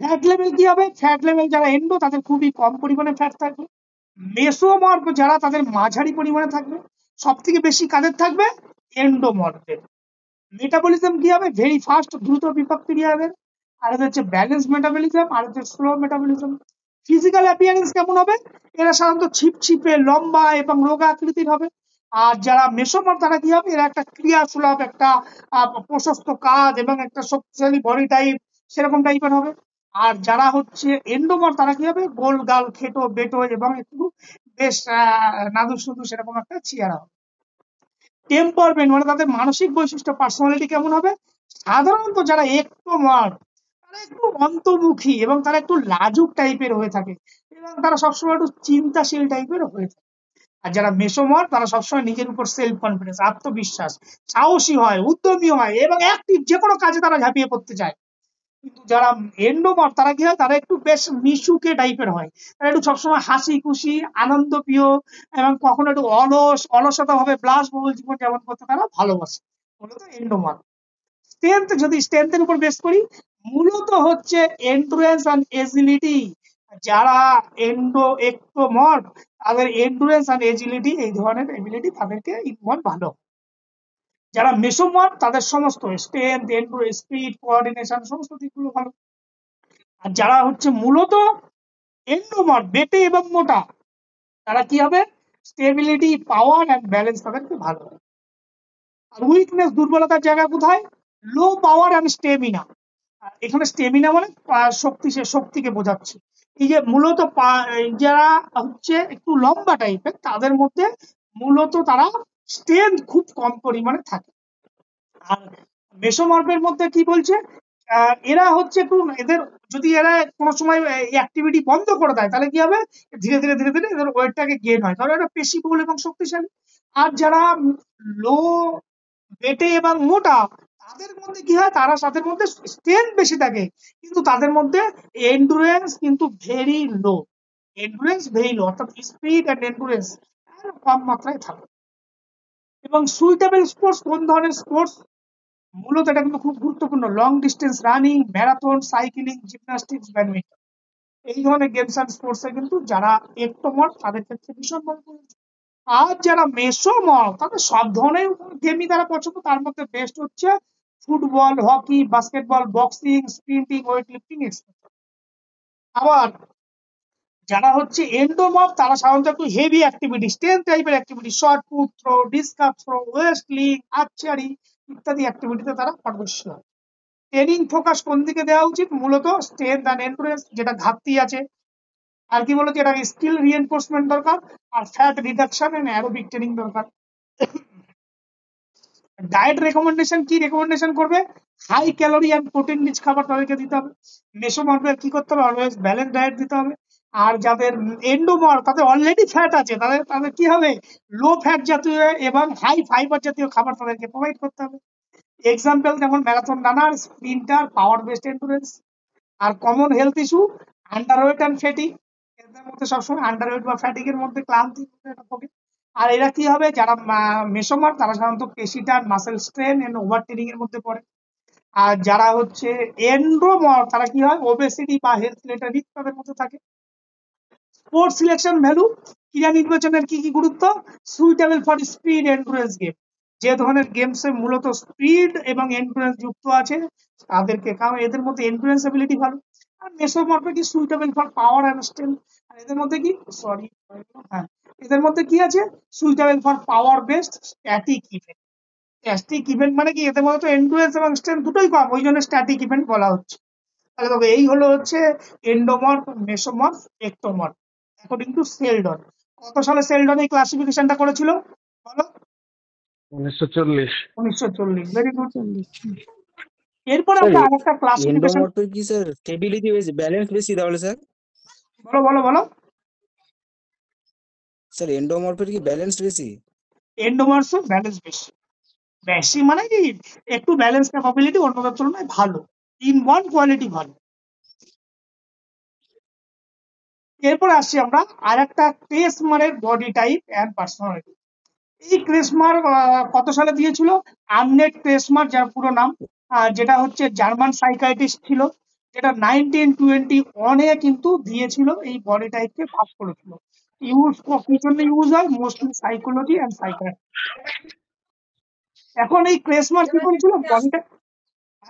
Speaker 1: ফ্যাট লেভেল কি হবে? ফ্যাট লেভেল যারা এন্ডো তাদের খুবই কম পরিমাণে ফ্যাট থাকবে। মেসোমর্ফ যারা, তাদের মাঝারি পরিমাণে থাকবে। সব থেকে বেশি কাদের থাকবে? এন্ডোমর্ফের। মেটাবলিজম কি হবে? ভেরি ফাস্ট, দ্রুত বিপাক ক্রিয়া হবে। আর হচ্ছে ব্যালেন্স মেটাবলিজম, আর হচ্ছে স্লো মেটাবলিজম। ফিজিক্যাল অ্যাপিয়ারেন্স কেমন হবে? এরা সাধারণত ছিপছিপে, লম্বা এবং রোগা আকৃতির হবে। আর যারা মেসোমর্ফ তারা কি হবে? এরা একটা ক্রিয়াশীলভ, একটা প্রশস্ত কাঁধ এবং একটা শক্তিশালী বডি টাইপ, সেরকম টাইপের হবে। আর যারা হচ্ছে এন্ডোমর্ফ তারা কি হবে? গোল গাল, খেটো বেটো এবং একটু বেশ নাদুস নুদুস সেরকম একটা চেহারা হবে। টেম্পারমেন্ট মানে তাদের মানসিক বৈশিষ্ট্য, পার্সোনালিটি কেমন হবে? সাধারণত যারা একটোমর্ফ তারা একটু অন্তর্মুখী এবং তারা একটু লাজুক টাইপের হয়ে থাকে এবং তারা সবসময় একটু চিন্তাশীল টাইপের হয়ে থাকে। আর যারা মেসোমর্ফ তারা সবসময় নিজের উপর সেলফ কনফিডেন্স, আত্মবিশ্বাস, সাহসী হয়, উদ্যমী হয় এবং অ্যাক্টিভ, যে কোনো কাজে তারা ঝাঁপিয়ে পড়তে চায়। কিন্তু যারা এন্ডোমর্ফ তারা কি হয়? তারা একটু বেশ মিশুকে টাইপের হয়, তারা একটু সবসময় হাসি খুশি, আনন্দ প্রিয় এবং কখনো একটু অলসতা ভাবে বিলাসবহুল জীবন যাপন করতে তারা ভালোবাসে, মূলত এন্ডোমর্ফ। স্ট্রেংথ, যদি স্ট্রেংথের উপর বেস করি, মূলত হচ্ছে এন্ডুরেন্স এন্ড এজিলিটি। যারা একটোমর্ফ তাদের এন্ডুরেন্স এন্ড এজিলিটি, এই ধরনের এবিলিটি তাদেরকে ইনভলভ ভালো। যারা মেসোমর্ফ তাদের সমস্ত স্ট্রেংথ, এন্ডুরেন্স, স্পিড, কোঅর্ডিনেশন সমস্ত দিকগুলো ভালো। আর যারা হচ্ছে মূলত এন্ডোমর্ফ, বেটে এবং মোটা, তারা কি হবে? স্টেবিলিটি, পাওয়ার এন্ড ব্যালেন্স তাদেরকে ভালো হবে। আর উইকনেস, দুর্বলতার জায়গা কোথায়? লো পাওয়ার এন্ড স্টেমিনা। এখানে স্টেমিনা মানে শক্তিকে বোঝাচ্ছে। এই যে মূলত যারা হচ্ছে একটু লম্বা টাইপের, তাদের মধ্যে মূলত তারা স্ট্রেংথ খুব কম পরিমাণে থাকে। আর মেসোমর্ফের মধ্যে কি বলছে? এরা হচ্ছে একটু, এদের যদি এরা কোনো সময় অ্যাক্টিভিটি বন্ধ করে দেয় তাহলে কি হবে? ধীরে ধীরে ধীরে ধীরে এদের ওয়েটটাকে গেইন হয়, কারণ এরা পেশিবহুল এবং শক্তিশালী। আর যারা লো, বেটে এবং মোটা, তাদের মধ্যে কি হয়? তাদের মধ্যে স্ট্রেংথ বেশি থাকে কিন্তু তাদের মধ্যে এন্ডুরেন্স কিন্তু very low, endurance very low, অর্থাৎ স্পিড এন্ড এন্ডুরেন্স কম মাত্রায় থাকে। এবং সুইটেবল স্পোর্টস, কোন ধরনের স্পোর্টস? মূলত এটা কিন্তু খুব গুরুত্বপূর্ণ। Long distance running, marathon, cycling, gymnastics, badminton, এই ধরনের গেমস অ্যান্ড স্পোর্টসে কিন্তু যারা একটমর তাদের ক্ষেত্রে ভীষণ ভালো করেছে। আর যারা মেসোমর তাদের সব ধরনের গেমই তারা পছন্দ, তার মধ্যে বেস্ট হচ্ছে football, hockey, basketball, boxing, sprinting, weight lifting etcetera. আবার যারা হচ্ছে এন্ডোমর্ফ তারা সাধারণত একটু হেভি অ্যাক্টিভিটি, স্ট্রেন্থ টাইপের activity, shot put throw, discus throw, wrestling, archery ইত্যাদি অ্যাক্টিভিটিতে তারা পারদর্শী হয়। ট্রেনিং ফোকাস কোন দিকে দেওয়া উচিত? মূলত স্ট্রেন্থ অ্যান্ড এন্ডুরেন্স, যেটা ঘাটতি আছে, আর কি বলতো এটা স্কিল রিএনফোর্সমেন্ট দরকার, আর fat reduction and aerobic training দরকার। ডায়েট রেকমেন্ডেশন কি রেকমেন্ডেশন করবে? High calorie and protein rich খাবার তাদেরকে দিতে হবে। মেসোমর্ফের কি করতে হবে? অলওয়েজ ব্যালেন্স ডায়েট দিতে হবে। আর যাদের এন্ডোমর তাদের অলরেডি ফ্যাট আছে, তাদের তাদের কি হবে? লো ফ্যাট জাতীয় এবং হাই ফাইবার জাতীয় খাবার তাদেরকে প্রোভাইড করতে হবে। এক্সাম্পল যেমন marathon runner, sprinter, power based endurance. আর common health issue underweight and fatty, এদের মধ্যে সবসময় আন্ডারওয়েট বা ফ্যাটিক এর মধ্যে ক্লান্তি থাকে। আর এরা কি হবে? যারা মেসোমার তারা সাধারণত পেশিটার muscle strain and over training এর মধ্যে পড়ে। আর যারা হচ্ছে এন্ড্রোমর তারা কি হয়? ওবেসিটি বা হেলথ রিলেটেড রিস্ক তাদের মধ্যে থাকে। স্পোর্টস সিলেকশন ভ্যালু, ক্রীড়া নির্বাচনের কি কি গুরুত্ব? Suitable for speed endurance game, যে ধরনের গেমসে মূলত স্পিড এবং এন্ডুরেন্স যুক্ত আছে তাদেরকে, কারণ এদের মধ্যে এন্ডুরেন্স এবিলিটি ভালো। আর মেসোমরফে কি suitable for power and strength. আর এদের মধ্যে কি, সরি, হ্যাঁ, এদের মধ্যে কি আছে? Suitable for power based static event. Static event মানে কি, এদের মধ্যে এন্ডুরেন্স এবং স্ট্রেংথ দুটোই কম, ওই জন্য স্ট্যাটিক ইভেন্ট বলা হচ্ছে। তাহলে দেখো এই হলো হচ্ছে এন্ডোমর্ফ, মেসোমর্ফ, একটোমর্ফ অ্যাকর্ডিং টু সেলডন। কত সালে সেলডন এই ক্লাসিফিকেশনটা করেছিল বলো?
Speaker 2: 1940।
Speaker 1: 1940। Very good.
Speaker 3: 40।
Speaker 1: এরপরে
Speaker 4: স্যার
Speaker 1: আমরা আরেকটা ক্লাসিফিকেশন,
Speaker 4: এন্ডোমরফের কি স্যার স্টেবিলিটি বেশি, ব্যালেন্স বেশি তাহলে স্যার?
Speaker 1: বলো বলো বলো।
Speaker 4: স্যার এন্ডোমরফের কি ব্যালেন্স বেশি?
Speaker 1: এন্ডোমর্ফ ব্যালেন্স বেশি। বেশি মানে কি, একটু ব্যালেন্স ক্যাপাবিলিটি অন্যদের তুলনায় ভালো, ইন ওয়ান কোয়ালিটি ভালো। এরপর আসছি আমরা আর একটা ক্রেসমারের বডি টাইপ অ্যান্ড পার্সোনালিটি। এই ক্রেসমার কত সালে দিয়েছিল? আর্নেট ক্রেসমার, যার পুরো নাম, যেটা হচ্ছে জার্মান সাইকাইটিস্ট ছিল, যেটা 1921 কিন্তু দিয়েছিল, এই বডি টাইপকে ভাগ করেছিল। ইউজ কি জন্য ইউজ হয়? Mostly psychology and psychiatry. এখন এই ক্রেসমার কি বলছিল বডিটা?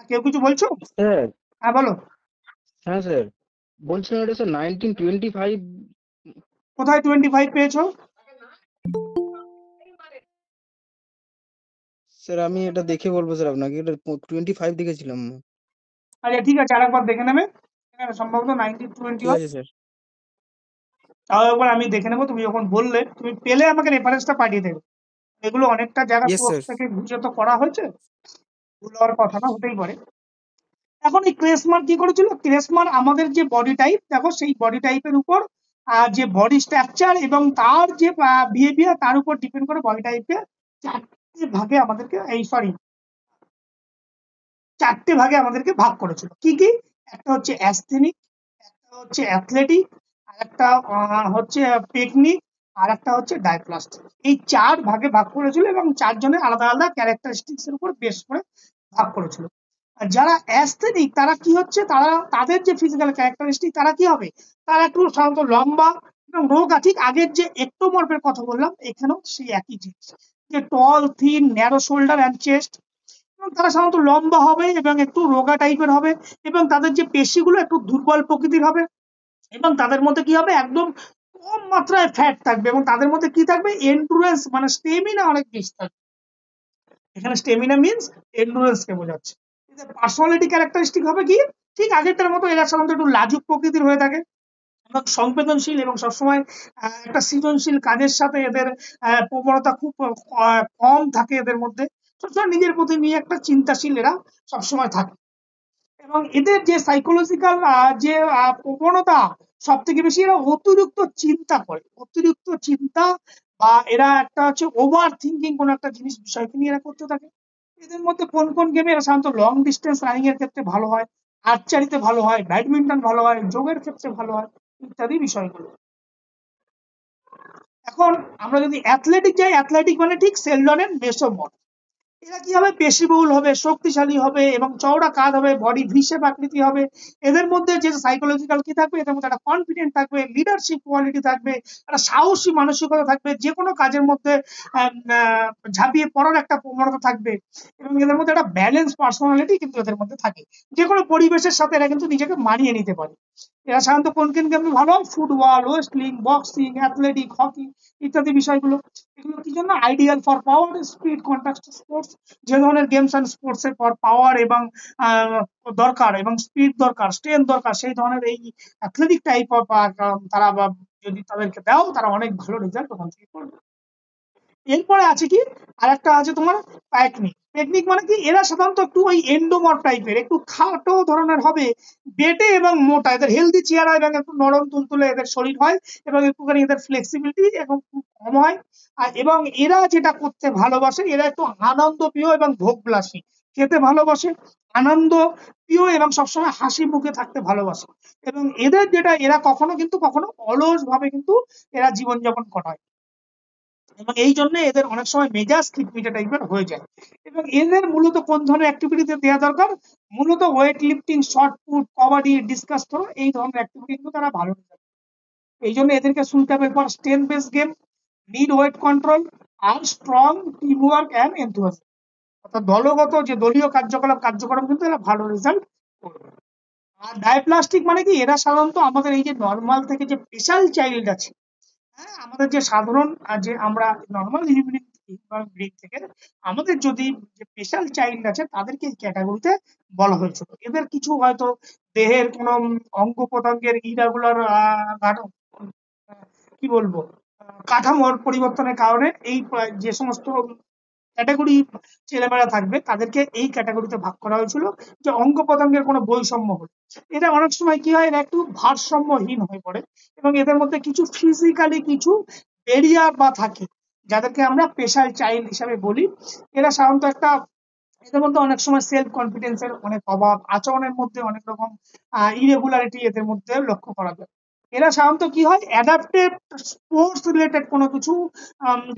Speaker 1: কেউ কিছু বলছো?
Speaker 4: স্যার
Speaker 1: হ্যাঁ বলো।
Speaker 4: হ্যাঁ স্যার, বলছিলাম এটা স্যার 1925।
Speaker 1: কোথায় 25 পেয়েছো?
Speaker 4: স্যার আমি এটা দেখে বলবো স্যার আপনাকে, এটা 25 দেখেছিলাম।
Speaker 1: আচ্ছা ঠিক আছে, আরেকবার দেখে নেবে। এখানে সম্ভবত 1920
Speaker 4: ঠিক
Speaker 1: হয়।
Speaker 4: আছে স্যার।
Speaker 1: তাও একবার আমি দেখে নেবো, তুমি যখন বললে তুমি পেলে আমাকে রেফারেন্সটা পাঠিয়ে দেবে। এগুলো অনেকটা জায়গা
Speaker 4: ইয়েস
Speaker 1: সোর্স
Speaker 4: স্যার।
Speaker 1: থেকে বুঝে তো করা হয়েছে, ভুল হওয়ার কথা না, হতেই পারে। এখন এই ক্রেসমার কি করেছিল? ক্রেসমার আমাদের যে বডি টাইপ দেখো, সেই বডি টাইপের উপর যে বডি স্ট্রাকচার এবং তার যে বিহেভিয়ার তার উপর ডিপেন্ড করে বডি টাইপকে চারটে ভাগে আমাদেরকে ভাগ করেছিল। কি কি? একটা হচ্ছে অ্যাস্থেনিক, একটা হচ্ছে অ্যাথলেটিক, আর একটা হচ্ছে টেকনিক, আর একটা হচ্ছে ডাইপ্লাস্টিক। এই চার ভাগে ভাগ করেছিল এবং চারজনের আলাদা আলাদা ক্যারেক্টারিস্টিক্স এর উপর বেস করে ভাগ করেছিল। আর যারা অ্যাস্থেটিক তারা কি হচ্ছে, তারা তাদের যে ফিজিক্যাল ক্যারেক্টারিস্টিক তারা কি হবে? তারা একটু সাধারণত লম্বা এবং রোগা, ঠিক আগের যে একটোমর্ফের কথা বললাম এখানেও সেই একই জিনিস, যে tall, thin, narrow shoulder and chest. এবং তারা সাধারণত লম্বা হবে এবং একটু রোগা টাইপের হবে, এবং তাদের যে পেশিগুলো একটু দুর্বল প্রকৃতির হবে, এবং তাদের মধ্যে কি হবে? একদম কম মাত্রায় ফ্যাট থাকবে, এবং তাদের মধ্যে কি থাকবে? এন্ডুরেন্স মানে স্টেমিনা অনেক বেশি থাকবে। এখানে স্টেমিনা মিন্স এন্ডুরেন্স কে বোঝাচ্ছে। পার্সোনালিটি ক্যারেক্টারিস্টিক হবে কি? ঠিক আগেরটার মতো, এরা সাধারণত একটু লাজুক প্রকৃতির হয়ে থাকে এবং সংবেদনশীল, এবং সবসময় একটা সৃজনশীল কাজের সাথে এদের প্রবণতা খুব কম থাকে এদের মধ্যে। সবসময় নিজের প্রতি নিয়ে একটা চিন্তাশীল এরা সবসময় থাকে। এবং এদের যে সাইকোলজিক্যাল যে প্রবণতা, সব থেকে বেশি এরা অতিরিক্ত চিন্তা করে, অতিরিক্ত চিন্তা, বা এরা একটা হচ্ছে ওভার থিঙ্কিং কোন একটা জিনিস বিষয়কে নিয়ে এরা করতে থাকে। এদের মধ্যে কোন কোন গেমে এরা সাধারণত লং ডিস্টেন্স রানিং এর ক্ষেত্রে ভালো হয়, আর্চারিতে ভালো হয়, ব্যাডমিন্টন ভালো হয়, যোগের ক্ষেত্রে ভালো হয়, ইত্যাদি বিষয়গুলো। এখন আমরা যদি অ্যাথলেটিক যাই, অ্যাথলেটিক মানে ঠিক সেলডনের মেসোমর্ফ। এরা কি হবে, পেশিবহুল হবে, শক্তিশালী হবে এবং চওড়া কাঁধ হবে, বডি ভি শেপ আকৃতি হবে। এদের মধ্যে যে সাইকোলজিক্যাল কি থাকবে, এদের মধ্যে একটা কনফিডেন্ট থাকবে, লিডারশিপ কোয়ালিটি থাকবে, একটা সাহসী মানসিকতা থাকবে, যে কোনো কাজের মধ্যে ঝাঁপিয়ে পড়ার একটা প্রবণতা থাকবে এবং এদের মধ্যে একটা ব্যালেন্স পার্সোনালিটি কিন্তু এদের মধ্যে থাকে। যে কোনো পরিবেশের সাথে এরা কিন্তু নিজেকে মানিয়ে নিতে পারে। এরা সাধারণত কোন কোন গেমে ভালো হয়, ফুটবল, ওয়েস্টলিং, বক্সিং, অ্যাথলেটিক, হকি ইত্যাদি বিষয়গুলো। এগুলো কি জন্য, ideal for power speed contact sports. যে ধরনের গেমস অ্যান্ড স্পোর্টস এর পর পাওয়ার এবং দরকার এবং স্পিড দরকার, স্ট্রেন্থ দরকার, সেই ধরনের এই অ্যাথলেটিক টাইপ অফ তারা যদি তাদেরকে দাও, তারা অনেক ভালো রেজাল্ট ওখান থেকে করবে। এরপরে আছে কি, আরেকটা আছে তোমার টেকনিক। টেকনিক মানে কি, এরা সাধারণত একটু ওই এন্ডোমর্ফ টাইপের, একটু খাটো ধরনের হবে, বেটে এবং মোটা, এদের হেলদি চেহারা এবং একটু নরম তুলতুলে এদের শরীর হয় এবং একটুখানি এদের ফ্লেক্সিবিলিটি এবং খুব কম হয়। আর এবং এরা যেটা করতে ভালোবাসে, এরা একটু আনন্দ প্রিয় এবং ভোগবিলাসী, খেতে ভালোবাসে, আনন্দ প্রিয় এবং সবসময় হাসি মুখে থাকতে ভালোবাসে। এবং এদের যেটা, এরা কখনো অলস ভাবে কিন্তু এরা জীবনযাপন করায় এবং এই জন্য এদের অনেক সময় মেজাজ খিটমিটে টাইপের হয়ে যায়। এবং এদের মূলত কোন ধরনের অ্যাক্টিভিটিতে দেওয়া দরকার, মূলত weight lifting, shot put, kabaddi, discus throw, এই ধরনের অ্যাক্টিভিটি কিন্তু তারা ভালো রেজাল্ট। এই জন্য এদেরকে suitable for strength base game, need weight control, আর strong team work and enthusiasm. অর্থাৎ দলগত যে দলীয় কার্যক্রম কিন্তু এরা ভালো রেজাল্ট করবে। আর ডায়াপ্লাস্টিক মানে কি, এরা সাধারণত আমাদের এই যে নর্মাল থেকে যে স্পেশাল চাইল্ড আছে, হ্যাঁ, আমাদের যে সাধারণ যে আমরা নর্মাল হিউম্যান ব্রেন থেকে আমাদের যদি যে স্পেশাল চাইল্ড আছে, তাদেরকে এই ক্যাটাগরিতে বলা হয়েছিল। এদের কিছু হয়তো দেহের কোনো অঙ্গ প্রত্যঙ্গের ইরাগুলার কি বলবো, কাঠামোর পরিবর্তনের কারণে এই যে সমস্ত ক্যাটাগরি ছেলেমেয়েরা থাকবে, তাদেরকে এই ক্যাটাগরিতে ভাগ করা হয়েছিল, যে অঙ্গ প্রত্যঙ্গের কোনো বৈষম্য হলে এটা অনেক সময় কি হয়, এরা একটু ভারসাম্যহীন হয়ে পড়ে এবং এদের মধ্যে কিছু ফিজিক্যালি কিছু ব্যারিয়ার বা থাকে, যাদেরকে আমরা স্পেশাল চাইল্ড হিসাবে বলি। এরা সাধারণত একটা, এদের মধ্যে অনেক সময় সেলফ কনফিডেন্সের অনেক অভাব, আচরণের মধ্যে অনেক রকম ইরেগুলারিটি এদের মধ্যে লক্ষ্য করা যায়। এরা সাধারণত কি হয়, অ্যাডাপ্টেড স্পোর্টস রিলেটেড কোনো কিছু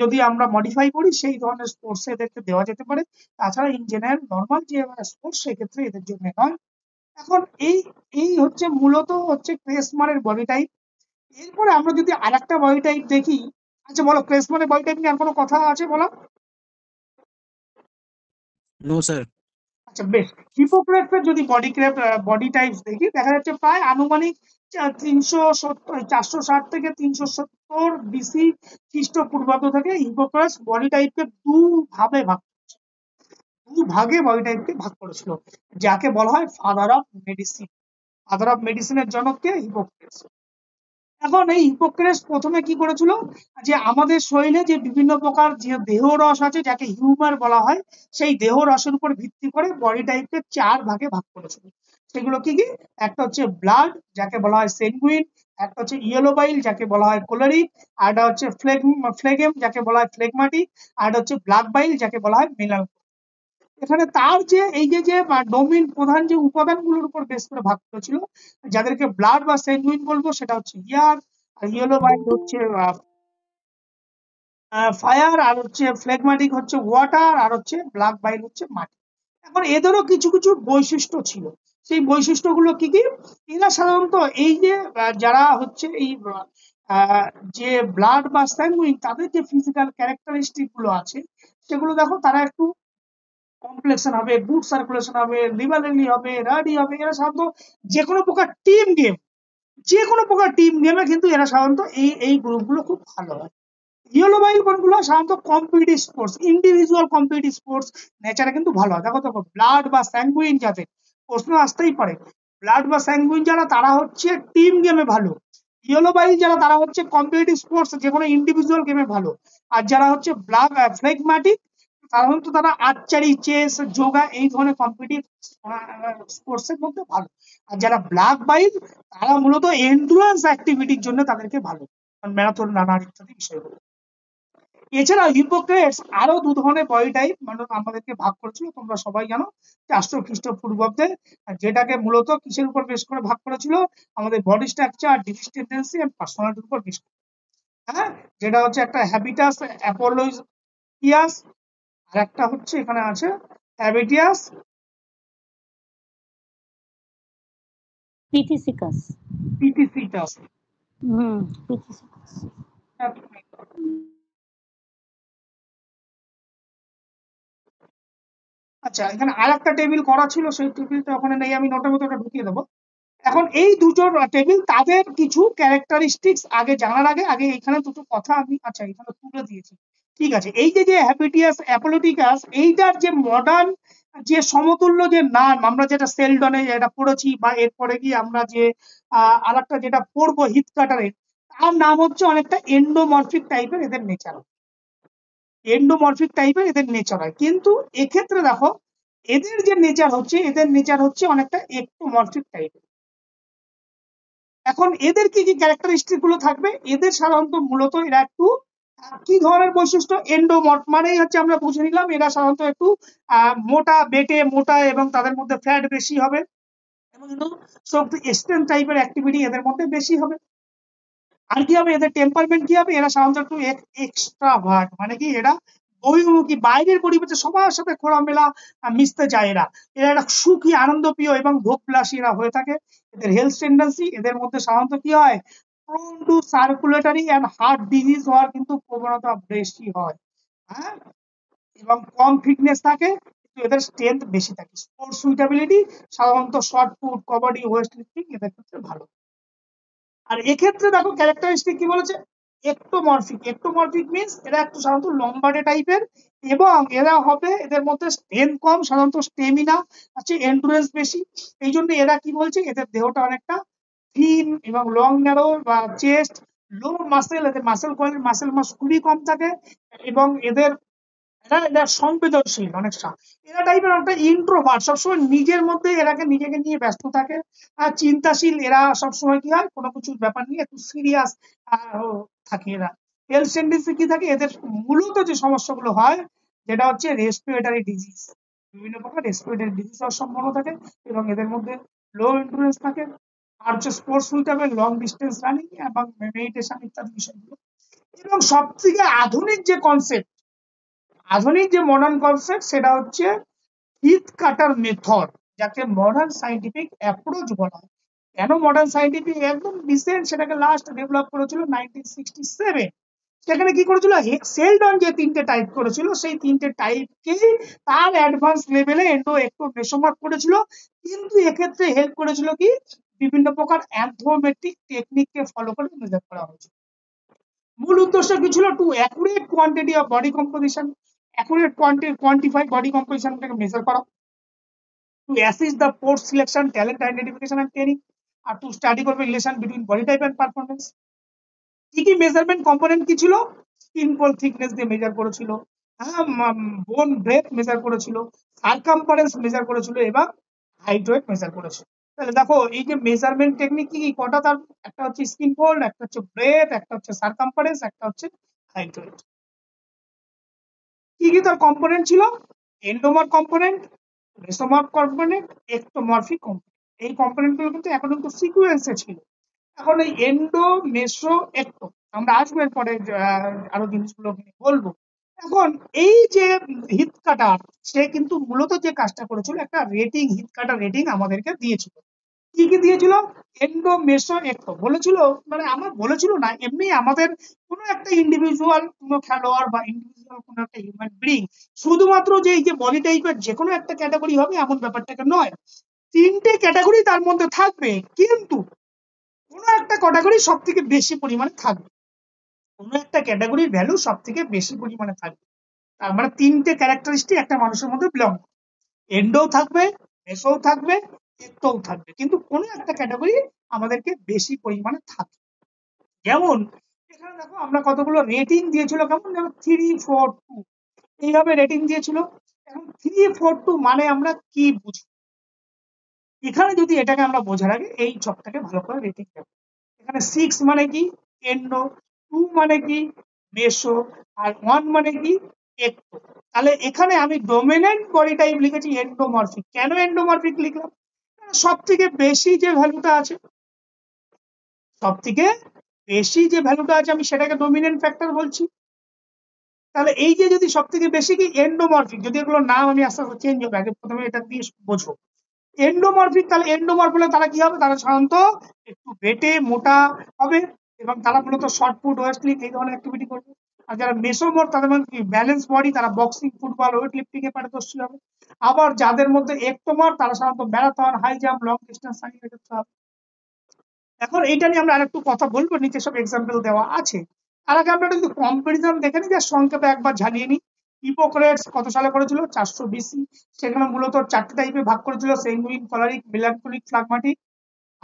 Speaker 1: যদি আমরা মডিফাই করি, সেই ধরনের স্পোর্টস এদেরকে দেওয়া যেতে পারে। তাছাড়া ইন জেনারেল নর্মাল যে স্পোর্টস, সেক্ষেত্রে এদের জন্য নয়। এখন এই এই হচ্ছে মূলত হচ্ছে ক্রেসমারের বডি টাইপ। এরপরে আমরা যদি আরেকটা বডি টাইপ দেখি, আচ্ছা বলো, ক্রেসমারের বডি টাইপ নিয়ে আর কোনো কথা আছে বলা?
Speaker 4: No sir.
Speaker 1: আচ্ছা বেশ, হিপোক্রেটসের যদি বডি টাইপস দেখি, দেখা যাচ্ছে প্রায় আনুমানিক 460 থেকে 370 বিসি খ্রিস্টপূর্বাব্দ থেকে হিপোক্রেটস বডি টাইপকে দু ভাগে বডি টাইপকে ভাগ করেছিল, যাকে বলা হয় father of medicine. Father of মেডিসিনের জনককে হিপোক্রেটস। এখন এই হিপোক্রেটস প্রথমে কি করেছিল, যে আমাদের শরীরে যে বিভিন্ন প্রকার যে দেহ রস আছে, যাকে হিউমার বলা হয়, সেই দেহ রসের উপর ভিত্তি করে বডি টাইপকে 4 ভাগে ভাগ করেছিল। সেগুলো কি কি, একটা হচ্ছে ব্লাড, যাকে বলা হয় সেনগুইন, একটা হচ্ছে ইয়েলো বাইল, যাকে বলা হয় কোলারিক, আর একটা হচ্ছে ফ্লেগেম, যাকে বলা হয় ফ্লেগমাটিক, আর একটা হচ্ছে ব্ল্যাক বাইল, যাকে বলা হয় মেলানকোলিক। এখানে তার যে এই যে ডোমিন প্রধান যে উপাদানগুলোর উপর বেস করে ভাগ করেছিল, যাদেরকে ব্লাড বা সেনগুইন বলবো, সেটা হচ্ছে ইয়ার, আর ইয়েলো বাইল হচ্ছে ফায়ার, আর হচ্ছে ফ্লেগমাটিক হচ্ছে ওয়াটার, আর হচ্ছে ব্ল্যাক বাইল হচ্ছে মাটি। এখন এদেরও কিছু কিছু বৈশিষ্ট্য ছিল। সেই বৈশিষ্ট্যগুলো কি কি, এরা সাধারণত এই যে যারা হচ্ছে এই আহ, যে ব্লাড বা স্যাঙ্গুইন, তাদের যে ফিজিক্যাল ক্যারেক্টারিস্টিক গুলো আছে, সেগুলো দেখো, তারা একটু কমপ্লেক্সন হবে, গুড সার্কুলেশন হবে, লিভারলি হবে, রাডি হবে। এরা সাধারণত যে কোনো প্রকার টিম গেম, যে কোনো প্রকার টিম গেমে কিন্তু এরা সাধারণত এই গ্রুপগুলো খুব ভালো হয়। ইয়েলো বাইল কোনগুলো, সাধারণত competitive sports, individual competitive sports নেচারে কিন্তু ভালো হয়। দেখো ব্লাড বা স্যাঙ্গুইন যাদের, প্রশ্ন আসতেই পারে, ব্লাড বা স্যাঙ্গুইন যারা, তারা হচ্ছে টিম গেমে ভালো। ইয়েলো বাইল যারা, তারা হচ্ছে কম্পিটিটিভ স্পোর্টস, যে কোনো ইন্ডিভিজুয়াল গেমে ভালো। আর যারা হচ্ছে ফ্লেগম্যাটিক, সাধারণত তারা আর্চারি, চেস, যোগা, এই ধরনের কম্পিটিটিভ স্পোর্টস এর মধ্যে ভালো। আর যারা ব্ল্যাক বাইল, তারা মূলত এন্ডুরেন্স অ্যাক্টিভিটির জন্য তাদেরকে ভালো, ম্যারাথন রানার ইত্যাদি বিষয়গুলো। এছাড়া হিপোক্রেটস আরো দু ধরনের বডি টাইপ মানে আমাদেরকে ভাগ করেছিল, তোমরা সবাই জানো, 400 খ্রিস্টপূর্বাব্দে, যেটাকে মূলত কিসের উপর বেশ করে ভাগ করেছিল, আমাদের body structure, disease tendency and পার্সোনালিটির উপর বেশ করে। হ্যাঁ, যেটা হচ্ছে একটা হ্যাবিটাস অ্যাপোলোইয়াস, আর একটা হচ্ছে এখানে আছে হ্যাবিটিয়াস
Speaker 3: পিথিসিকাস।
Speaker 1: পিথিসিটাস।
Speaker 3: পিথিসিকাস।
Speaker 1: আচ্ছা, এখানে আর একটা টেবিল করা ছিল, সেই টেবিলটা ওখানে নেই, আমি নোটের মধ্যে ওটা ঢুকিয়ে দেবো। এখন এই দুটো টেবিল, তাদের কিছু ক্যারেক্টারিস্টিক্স আগে জানার আগে আগে এখানে দুটো কথা আমি আচ্ছা এখানে তুলে দিয়েছি। ঠিক আছে, এই যে যে হ্যাবিটিয়াস অ্যাপোলোটিকাস, এইটার যে মডার্ন যে সমতুল্য যে নাম আমরা যেটা সেলডনে যেটা পড়েছি, বা এরপরে গিয়ে আমরা যে আর একটা যেটা পড়বো হিথকাটারের, তার নাম হচ্ছে অনেকটা এন্ডোমরফিক টাইপের এদের নেচার, এন্ডোমরফিক টাইপের এদের নেচার হয়। কিন্তু এক্ষেত্রে দেখো এদের যে নেচার হচ্ছে, এদের নেচার হচ্ছে অনেকটা একটোমরফিক টাইপের। এখন এদের কি কি ক্যারেক্টারিস্টিক গুলো থাকবে, এদের সাধারণত মূলত এরা একটু কি ধরনের বৈশিষ্ট্য, এন্ডোমর্ফ মানেই হচ্ছে আমরা বুঝে নিলাম এরা সাধারণত একটু মোটা, বেটে মোটা, এবং তাদের মধ্যে ফ্যাট বেশি হবে, এবং সব এক্সট্রিম টাইপের অ্যাক্টিভিটি এদের মধ্যে বেশি হবে। আর কি হবে, এদের টেম্পারমেন্ট কি হবে, এরা সাধারণত একটু এক্সট্রাভার্ট, মানে কি এরা বহির্মুখী, বাইরের পরিবেশে সবার সাথে খোলামেলা মিশতে চায় এরা, এরা একটা সুখী আনন্দপ্রিয় এবং ভোগবিলাসী এরা হয়ে থাকে। এদের হেলথ টেন্ডেন্সি, এদের মধ্যে সাধারণত কি হয়, prone two circulatory and heart disease হওয়ার কিন্তু প্রবণতা বেশি হয়। হ্যাঁ, এবং কম ফিটনেস থাকে, কিন্তু এদের স্ট্রেংথ বেশি থাকে। স্পোর্টস সুইটেবিলিটি সাধারণত short foot, kabaddi, West lifting এদের ক্ষেত্রে ভালো। আর এক্ষেত্রে দেখো ক্যারেক্টারিস্টিক কি বলেছে, একটোমরফিক। একটোমরফিক মিন্স এরা একটু সাধারণত লম্বাটে টাইপের, এবং এরা হবে এদের মধ্যে স্ট্রেংথ কম, সাধারণত স্টেমিনা আছে, এন্ডুরেন্স বেশি। এই জন্য এরা কি বলছে, এদের দেহটা অনেকটা থিন এবং লং ন্যারো, বা চেস্ট লো মাসেল, এদের মাসেল মাস খুবই কম থাকে, এবং এদের এরা সংবেদনশীল অনেকটা। এরা টাইপের একটা ইন্ট্রোভার্ট, সবসময় নিজের মধ্যে নিজেকে নিয়ে ব্যস্ত থাকে। আর চিন্তাশীল, এরা সবসময় কি হয়, কোনো কিছু ব্যাপার নিয়ে একটু সিরিয়াস থাকে এরা। হেলথ টেন্ডেন্সি কি থাকে এদের, মূলত যে সমস্যাগুলো হয় যেটা হচ্ছে রেসপিরেটরি ডিজিজ, বিভিন্ন প্রকার রেসপিরেটরি ডিজিজ হওয়ার সম্ভাবনা থাকে, এবং এদের মধ্যে লো এন্ডুরেন্স থাকে। আর হচ্ছে স্পোর্টস উইথ হবে লং ডিস্টেন্স রানিং এবং মেডিটেশন ইত্যাদি বিষয়গুলো। এবং সব থেকে আধুনিক যে কনসেপ্ট, আধুনিক যে মডার্ন কনসেপ্ট, সেটা হচ্ছে হিথ কাটার মেথড, যাকে মডার্ন সাইন্টিফিক অ্যাপ্রোচ বলা হয়। কেন মডার্ন সাইন্টিফিক, একদম রিসেন্ট, সেটাকে লাস্ট ডেভেলপ করেছিল 1967। সেখানে কি করেছিল, সেলডন যে তিনটে টাইপ করেছিল, সেই তিনটে টাইপকে তার অ্যাডভান্স লেভেলে এন্ডো একটু মেসোমার্ক করেছিল। কিন্তু এক্ষেত্রে হেল্প করেছিল কি, বিভিন্ন প্রকার অ্যান্থ্রোমেট্রিক টেকনিককে ফলো করে মেজার করা হয়েছে। মূল উদ্দেশ্য কি ছিল, to accurate quantity of body composition, accurate quantify body কম্পোজিশনটাকে মেজার করা, to assist the post selection, talent identification and training, আর টু স্টাডি করবে relation between body type and performance. কি কি মেজারমেন্ট কম্পোনেন্ট কি ছিল, স্কিন পোল থিকনেস দিয়ে measure করেছিল, হ্যাঁ, বোন ব্রেথ মেজার করেছিল, সার্কামফারেন্স মেজার করেছিল, এবং হাইট ওয়েট মেজার করেছিল। তাহলে দেখো এই যে মেজারমেন্ট টেকনিক কি কটা, তার একটা হচ্ছে স্কিন ফোল্ড, একটা হচ্ছে ব্রেথ, একটা হচ্ছে সার্কামফারেন্স, একটা হচ্ছে হাইট ওয়েট। কি কি তার কম্পোনেন্ট ছিল, এন্ডোমার কম্পোনেন্ট, মেসোমার কম্পোনেন্ট, একটোমরফিক কম্পোনেন্ট। এই কম্পোনেন্ট গুলো কিন্তু এখন কিন্তু সিকুয়েন্সে ছিল। এখন এই এন্ডো, মেসো, একটো, আমরা আসবো এরপরে আরো জিনিসগুলো বলবো। এখন এই যে হিট কাটার, সে কিন্তু মূলত যে কাজটা করেছিল, একটা রেটিং, হিট কাটার রেটিং আমাদেরকে দিয়েছিল। কি কি দিয়েছিল, এন্ডো, মেসো, একটো বলেছিল, মানে আমার বলেছিল না, এমনি আমাদের কোনো একটা ইন্ডিভিজুয়াল কোনো খেলোয়াড় বা ইন্ডিভিজুয়াল কোনো একটা হিউম্যান বিং শুধুমাত্র যে এই যে বডি টাইপের যে কোনো একটা ক্যাটাগরি হবে এমন ব্যাপারটাকে নয়, তিনটে ক্যাটাগরি তার মধ্যে থাকবে, কিন্তু কোনো একটা ক্যাটাগরি সব থেকে বেশি পরিমাণে থাকবে, কোনো একটা ক্যাটাগরির ভ্যালু সব থেকে বেশি পরিমাণে থাকবে। তার মানে তিনটে ক্যারেক্টারিস্টিক একটা মানুষের মধ্যে বিলং, এন্ডোও থাকবে, মেসোও থাকবে, একটোও থাকবে, কিন্তু কোনো একটা ক্যাটাগরি আমাদেরকে বেশি পরিমাণে থাকবে। যেমন এখানে দেখো আমরা কতগুলো রেটিং দিয়েছিল, কেমন যেমন 3, 4, 2 এইভাবে রেটিং দিয়েছিল। এখন 3, 4, 2 মানে আমরা কি বুঝি, এখানে যদি এটাকে আমরা বোঝার আগে এই ছকটাকে ভালো করে রেটিং দেবো। এখানে 6 মানে কি, এন্ডো, 2 মানে কি, মেসো, আর 1 মানে কি, একটো। তাহলে এখানে আমি ডোমিনেন্ট বডি টাইপ লিখেছি এন্ডোমরফিক। কেন এন্ডোমরফিক লিখলাম, সব থেকে বেশি যে ভ্যালুটা আছে, সব থেকে বেশি যে ভ্যালুটা আছে আমি সেটাকে ডোমিনেন্ট ফ্যাক্টর বলছি। তাহলে এই যে যদি সব থেকে বেশি কি এন্ডোমরফিক, যদি এগুলোর নাম আমি আস্তে আস্তে চেঞ্জ হবে, আগে প্রথমে এটা দিয়ে বোঝো। এন্ডোমরফিক, তাহলে এন্ডোমরফ হলে তারা কি হবে, তারা সাধারণত একটু বেটে মোটা হবে এবং তারা মূলত শর্ট ফুট, ওয়েস্টলিফট এই ধরনের অ্যাক্টিভিটি করবে। আর যারা মেসোমর তাদের মানে কি ব্যালেন্স বডি, তারা বক্সিং, ফুটবল, ওয়েট লিফটিং এ পারদর্শী হবে। আবার যাদের মধ্যে একটোমর তারা সাধারণত marathon, high jump, long distance running করতে হবে। এখন এইটা নিয়ে আমরা আরেকটু কথা বলবো, নিচে সব এক্সাম্পল দেওয়া আছে। আর আগে আমরা যদি কম্পারিজন দেখে নিই, যে সংক্ষেপে একবার ঝালিয়ে নিই। হিপোক্রেটস কত সালে করেছিল? 400 BC। সেখানে মূলত 4টে টাইপে ভাগ করেছিল: সেঙ্গুইন, কলারিক, মেলানকলিক, ফ্লাগমাটিক।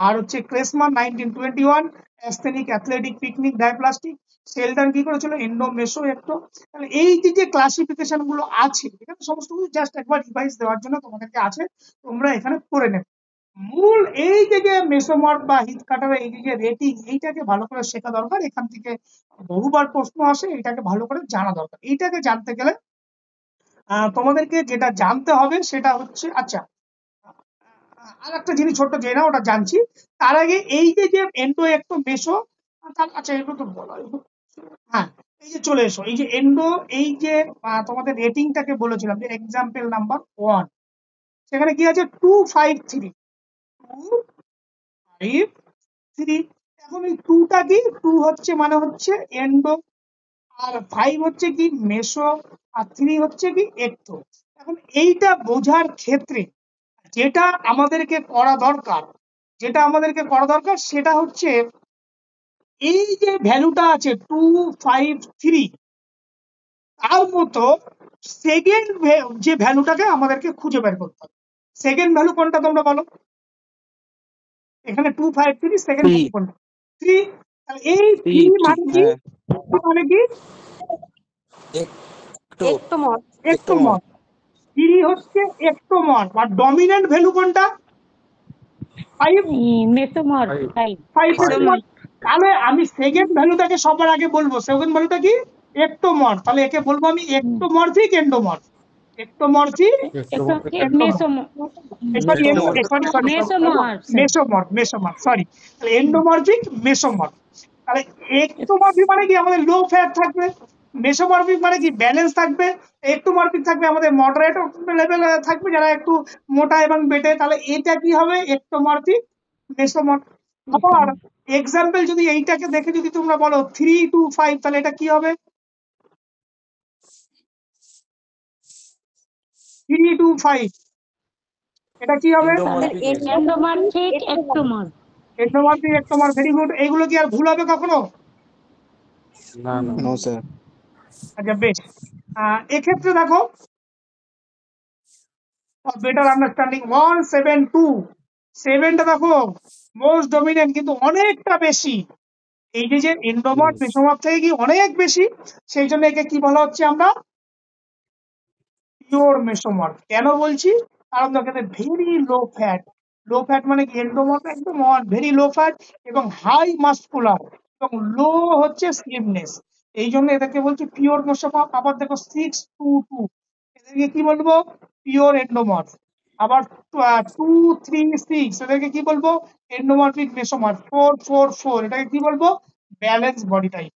Speaker 1: আর হচ্ছে ক্রেসমান 1921, অ্যাস্থেনিক, অ্যাথলেটিক, পিকনিক, ডায়াপ্লাস্টিক। সেলডান কি করেছিল? এন্ডো, মেসো, একটো। তাহলে এই যে ক্লাসিফিকেশন গুলো আছে, এখানে সমস্ত কিছু জাস্ট একবার রিভাইজ দেওয়ার জন্য তোমাদেরকে আছে, তোমরা এখানে করে নেবে। মূল এই যে মেসোমর্ফ বা হিথ কাটারের এই যে রেটিং, এইটাকে ভালো করে শেখা দরকার। এখান থেকে বহুবার প্রশ্ন আসে, এটাকে ভালো করে জানা দরকার। এইটাকে জানতে গেলে তোমাদেরকে যেটা জানতে হবে সেটা হচ্ছে, আচ্ছা আর একটা জিনিস ছোট্ট যে না ওটা জানছি, তার আগে এই যে এন্ডো, একটো, মেসো, আচ্ছা এগুলো তো বলা, হ্যাঁ এই যে চলে এসো, এই যে এন্ডো, এই যে তোমাদের রেটিংটাকে বলেছিলাম যে এক্সাম্পল নাম্বার 1, সেখানে কি আছে? 253 253। এখন এই 2টা কি? 2 হচ্ছে মানে হচ্ছে এন্ডো, আর 5 হচ্ছে কি? মেসো, আর 3 হচ্ছে কি? একটো। এখন এইটা বোঝার ক্ষেত্রে যেটা আমাদেরকে করা দরকার, সেটা হচ্ছে এই যে ভ্যালুটা আছে 253, তার মতো সেকেন্ড যে ভ্যালুটাকে আমাদেরকে খুঁজে বের করতে হবে। সেকেন্ড ভ্যালু কোনটা তোমরা বলো? এখানে 253, সেকেন্ড ভ্যালু কোনটা? 3। তাহলে এই 3 মানে কি?
Speaker 4: হ্যাঁ,
Speaker 1: 3 মানে কি?
Speaker 3: একটোমর।
Speaker 1: একটোমর। 3 হচ্ছে একটোমর। আর ডমিনেন্ট ভ্যালু কোনটা? 5।
Speaker 3: মেসোমর 5।
Speaker 1: 5
Speaker 3: মেসোমর।
Speaker 1: তাহলে আমি সেকেন্ড ভ্যালুটাকে সবার আগে বলবো। সেকেন্ড ভ্যালুটা কি? একটোমর। তাহলে একে বলবো আমি ectomorphic endomorph. Ectomorphic endomorph.
Speaker 3: Mesomorph.
Speaker 1: Sorry sorry
Speaker 3: mesomorph.
Speaker 1: Mesomorph, sorry. তাহলে এন্ডোমর্ফিক, মেসোমর্ফ। তাহলে একটোমর্ফিক মানে কি? আমাদের লো ফ্যাট থাকবে। মেসোমর্ফিক মানে কি? ব্যালেন্স থাকবে। একটোমর্ফিক থাকবে আমাদের মডারেট লেভেল থাকবে, যারা একটু মোটা এবং বেটে। তাহলে এটা কি হবে? একটোমর্ফিক, মেসোমর্ফ। আবার এক্সাম্পল যদি এইটাকে দেখে যদি তোমরা বলো 325, তাহলে এটা কি হবে? 325 এটা কি হবে?
Speaker 3: Endomorphic ectomorph.
Speaker 1: Endomorphic, ectomorph. Very good. এইগুলো কি আর ভুল হবে কখনো?
Speaker 2: না না
Speaker 4: নো স্যার।
Speaker 1: আচ্ছা বেশ। এক্ষেত্রে দেখো, বেটার আন্ডারস্ট্যান্ডিং 172, 7টা দেখো মোস্ট ডমিনেন্ট, কিন্তু অনেকটা বেশি। এই যে এন্ডোমর্ফ, মেসোমর্ফ থেকে কি অনেক বেশি। সেই জন্য একে কি বলা হচ্ছে? আমরা পিওর মেসোমর্ফ। কেন বলছি? কারণ দেখো very low fat. Low fat মানে কি? এন্ডোমর্ফ একদম ভেরি লো ফ্যাট এবং হাই মাসকুলার এবং লো হচ্ছে স্লিমনেস। এই জন্য এদেরকে বলছি পিওর মেসোমর্ফ। আবার দেখো 622, এদেরকে কি বলবো? পিওর এন্ডোমর্ফ। আবার 236, এদেরকে কি বলবো? এন্ডোমর্ফিক মেসোমর্ফ। 444, এটাকে কি বলবো? Balance body type.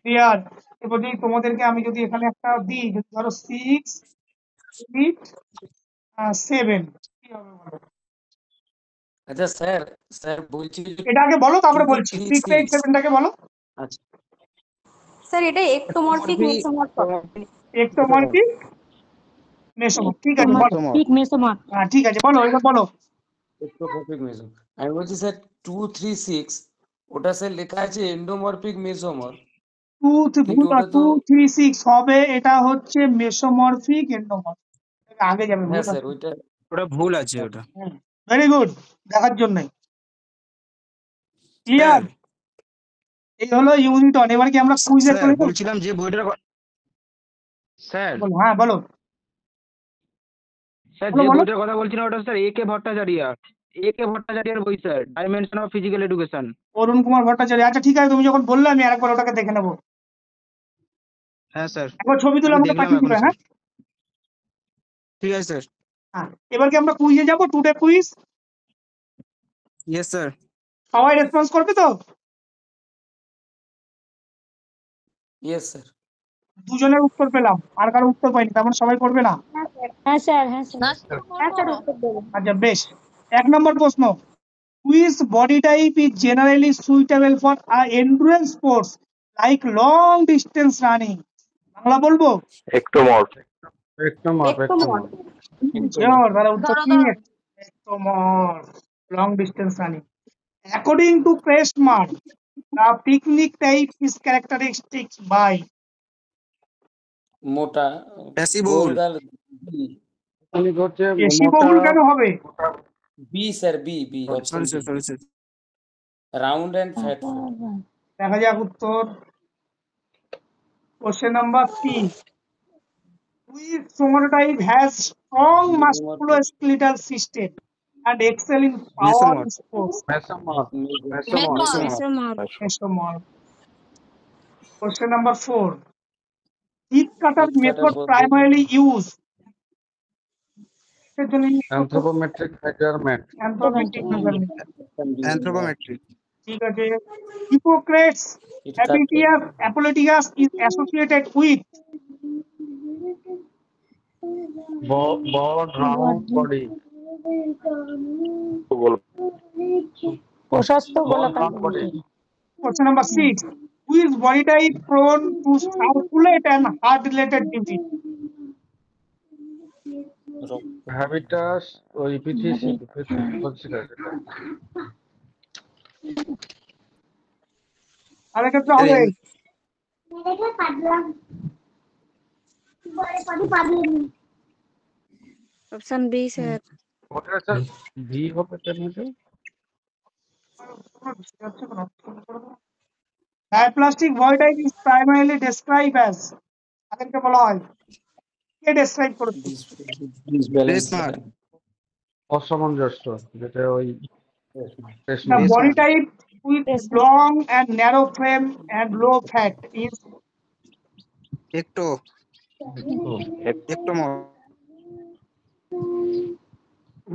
Speaker 1: ক্লিয়ার? এবার যদি তোমাদেরকে আমি যদি এখানে একটা দিই, যদি ধরো 6, 8, 7, কি হবে বলো?
Speaker 5: আচ্ছা স্যার, স্যার বলছি যে
Speaker 1: এটা আগে বলো, তারপরে বলছি। 6, 8,
Speaker 5: 236।
Speaker 1: 7টাকে বলো।
Speaker 5: আচ্ছা,
Speaker 3: স্যার এটা একটোমরফিক মেসোমর।
Speaker 1: একটোমরফিক, মেসোমর্ফ। ঠিক আছে বলো।
Speaker 3: একটোমরফিক মেসোমর।
Speaker 1: ঠিক আছে বলো, এটা বলো।
Speaker 5: এক্টোমরফিক মেসো। আমি বলছি স্যার 236, ওটা স্যার লেখা আছে এন্ডোমরফিক মেসোমর,
Speaker 1: 2
Speaker 5: কিন্তু
Speaker 1: ভুল,
Speaker 5: ওটা তো
Speaker 1: 236 হবে। এটা হচ্ছে মেসোমরফিক এন্ডোমর্ফ। আগে যাবে, ভুল
Speaker 5: হ্যাঁ স্যার
Speaker 1: আছে।
Speaker 5: ওইটা।
Speaker 4: ওটা ভুল আছে ওটা।
Speaker 1: ভেরি গুড, দেখার জন্য।
Speaker 4: Sir
Speaker 1: clear? এই হলো ইউনিট 1। এবার কি আমরা কুইজে
Speaker 4: স্যার
Speaker 1: চলে যাবো?
Speaker 4: বলছিলাম যে বইটার স্যার
Speaker 1: বলো, হ্যাঁ বলো
Speaker 4: স্যার
Speaker 1: বলো
Speaker 4: যে
Speaker 1: বলো।
Speaker 4: বইটার কথা বলছিলাম ওটা স্যার এ কে ভট্টাচার্যের বই sir, dimension of physical education.
Speaker 1: Arun Kumar Bhattacharya. আচ্ছা ঠিক আছে, তুমি যখন বললে আমি আরেকবার ওটাকে দেখে নেবো।
Speaker 4: হ্যাঁ স্যার,
Speaker 1: একবার ছবি তুলে
Speaker 4: আমি
Speaker 1: আমাকে
Speaker 4: দেখলাম
Speaker 1: পাঠিয়ে
Speaker 4: এখন
Speaker 1: দিবে,
Speaker 4: স্যার।
Speaker 1: হ্যাঁ?
Speaker 4: ঠিক আছে স্যার।
Speaker 1: হ্যাঁ, এবার কি আমরা কুইজে যাবো? Today quiz.
Speaker 4: Yes sir.
Speaker 1: সবাই রেসপন্স করবে তো?
Speaker 5: Yes sir.
Speaker 1: দুজনের উত্তর পেলাম, আর কারো উত্তর পাইনি, তার মানে সবাই করবে না।
Speaker 3: হ্যাঁ স্যার, হ্যাঁ স্যার,
Speaker 6: না
Speaker 3: হ্যাঁ স্যার,
Speaker 6: করবো।
Speaker 3: উত্তর দেবো।
Speaker 1: আচ্ছা বেশ, 1 নম্বর প্রশ্ন, which body type is generally suitable for endurance sports like long distance running? Bangla বলবো?
Speaker 7: ectomorph.
Speaker 2: একটমর্ফ
Speaker 3: একটমর্ফ।
Speaker 1: শিওর, তাহলে উত্তর
Speaker 6: ধরো
Speaker 1: কি?
Speaker 6: ধরো।
Speaker 1: ectomorph, long distance running. According to Crestmark, the picnic type is characteristic by
Speaker 5: মোটা
Speaker 4: Passable.
Speaker 5: গোলগাল
Speaker 2: উনি হচ্ছে
Speaker 1: বেশি
Speaker 2: মোটা
Speaker 1: বহুল কেন হবে?
Speaker 5: B sir, B option
Speaker 4: Sorry, sir.
Speaker 5: Round and fat.
Speaker 1: দেখা যাক উত্তর। Question number 3. Which chromotype has strong musculoskeletal system and excel in power
Speaker 4: Mesomorph.
Speaker 1: sports?
Speaker 2: মেসোমর্ফ
Speaker 6: মেসোমর্ফ।
Speaker 3: মেসোমর্ফ।
Speaker 1: Mesomorph. Question number 4. Teeth cutter
Speaker 5: Teeth cutter
Speaker 1: method
Speaker 5: পদ্ধতি।
Speaker 1: primarily used এর জন্য
Speaker 2: anthropometric measurement
Speaker 1: anthropometric measurement।
Speaker 4: Anthropometric.
Speaker 1: ঠিক আছে। Hippocrates
Speaker 5: Teeth cutter।
Speaker 1: Habitus Apolloticus is associated with
Speaker 2: বড় round body
Speaker 3: প্রশস্ত গোলাকার
Speaker 2: round body
Speaker 3: body.
Speaker 1: question number 6. Which body type prone to circulate and heart related disease?
Speaker 2: হ্যাবিটাস ওই পিথিসি
Speaker 1: আর ক্ষেত্রে হবে
Speaker 3: অপশন বি স্যার।
Speaker 2: ওটা sir V হবে কেন এটা?
Speaker 1: Diaplastic body type is primarily described as তাদেরকে বলা হয়, কে ডেসক্রাইব করেছে?
Speaker 4: Crestmark.
Speaker 2: অসামঞ্জস্য, যেটা ওই
Speaker 1: The
Speaker 4: Yes,
Speaker 1: body
Speaker 4: ma'am.
Speaker 1: type with long and narrow frame and low fat is
Speaker 4: Ectomorph.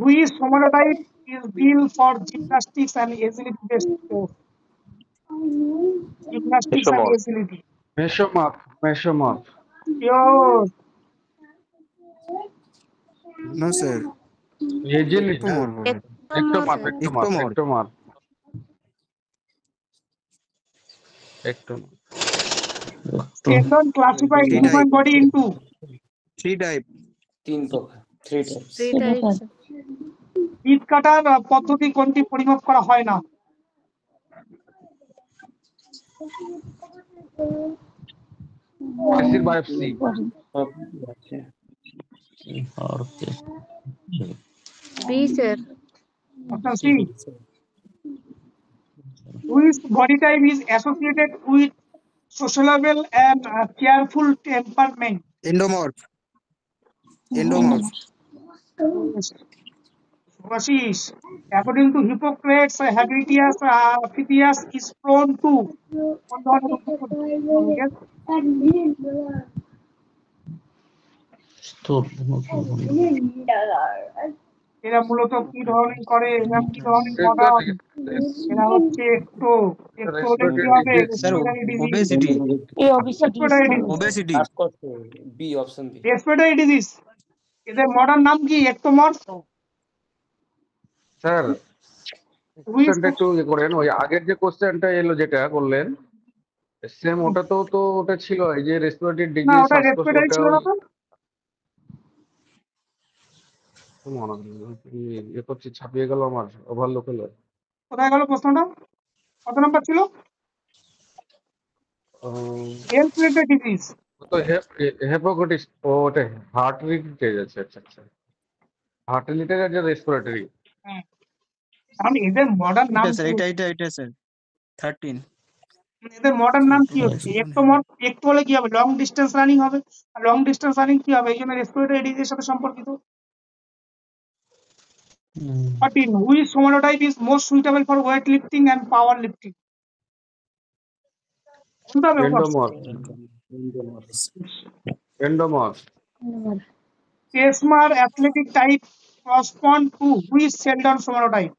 Speaker 1: which chromotype is built for gymnastics and agility based sports? Gymnastics and
Speaker 7: Mesomorph.
Speaker 1: agility.
Speaker 2: মেসোমর্ফ
Speaker 1: Sure.
Speaker 4: No, sir.
Speaker 2: Agility
Speaker 4: Ectomorph.
Speaker 2: একটমর্ফ
Speaker 1: Tendon classified
Speaker 4: Three
Speaker 1: human
Speaker 4: type.
Speaker 1: body into
Speaker 4: 3 type.
Speaker 5: তিন প্রকার, 3 types.
Speaker 1: teeth কাটার পদ্ধতি কোনটি পরিমাপ করা হয় না?
Speaker 2: Acid biopsy
Speaker 3: B sir.
Speaker 1: Option C. Which body type is associated with sociable and cheerful temperament?
Speaker 4: Endomorph.
Speaker 1: Vashish. According to Hippocrates, Habitus Apicius is prone to কোন ধরনের উদ্ভিদ? এরা মূলত কি ধরনের করে? এরা কি ধরনের গঠন? এরা হচ্ছে একটু হলে কি হবে?
Speaker 4: Sir, obesity. Obesity.
Speaker 5: B option B.
Speaker 1: Respiratory disease. এদের মডার্ন নাম কি? একটোমর্ফ।
Speaker 2: স্যার কোশ্চেনটা একটু ইয়ে করেন, ওই আগের যে কোশ্চেনটা এলো যেটা করলেন সেম ওটাতেও তো ওটা ছিল এই যে রেসপিরেটরি
Speaker 1: না,
Speaker 2: ডিজিজ
Speaker 1: ওটা রেসপিরেটরি ছিল না তো।
Speaker 2: ইয়ে করছি, ছাপিয়ে গেল আমার, ওভারলোক হলো।
Speaker 1: কোথায় গেল প্রশ্নটা? কত নাম্বার ছিল? Health related disease.
Speaker 2: তো হেপাটাইটিস, ওটা হার্ট রিলেটেড আছে। আচ্ছা হার্ট রিলেটেড আছে রেসপিরেটরি।
Speaker 1: তাহলে এদের মডার্ন নাম
Speaker 4: এটা
Speaker 1: কি?
Speaker 4: স্যার 13.
Speaker 1: এদের মডার্ন নাম কি হচ্ছে? একটোমর্ফ। একটু হলে কি হবে? লং ডিস্টেন্স রানিং হবে। আর লং ডিস্টেন্স রানিং কি হবে? এই জন্য রেসপিরেটরি ডিজিজের সাথে সম্পর্কিত। 14. Which chromotype is most suitable for weight lifting and power lifting?
Speaker 2: এন্ডোমর্ফ
Speaker 1: Chesmar athletic type correspond to which Sheldon chromotype?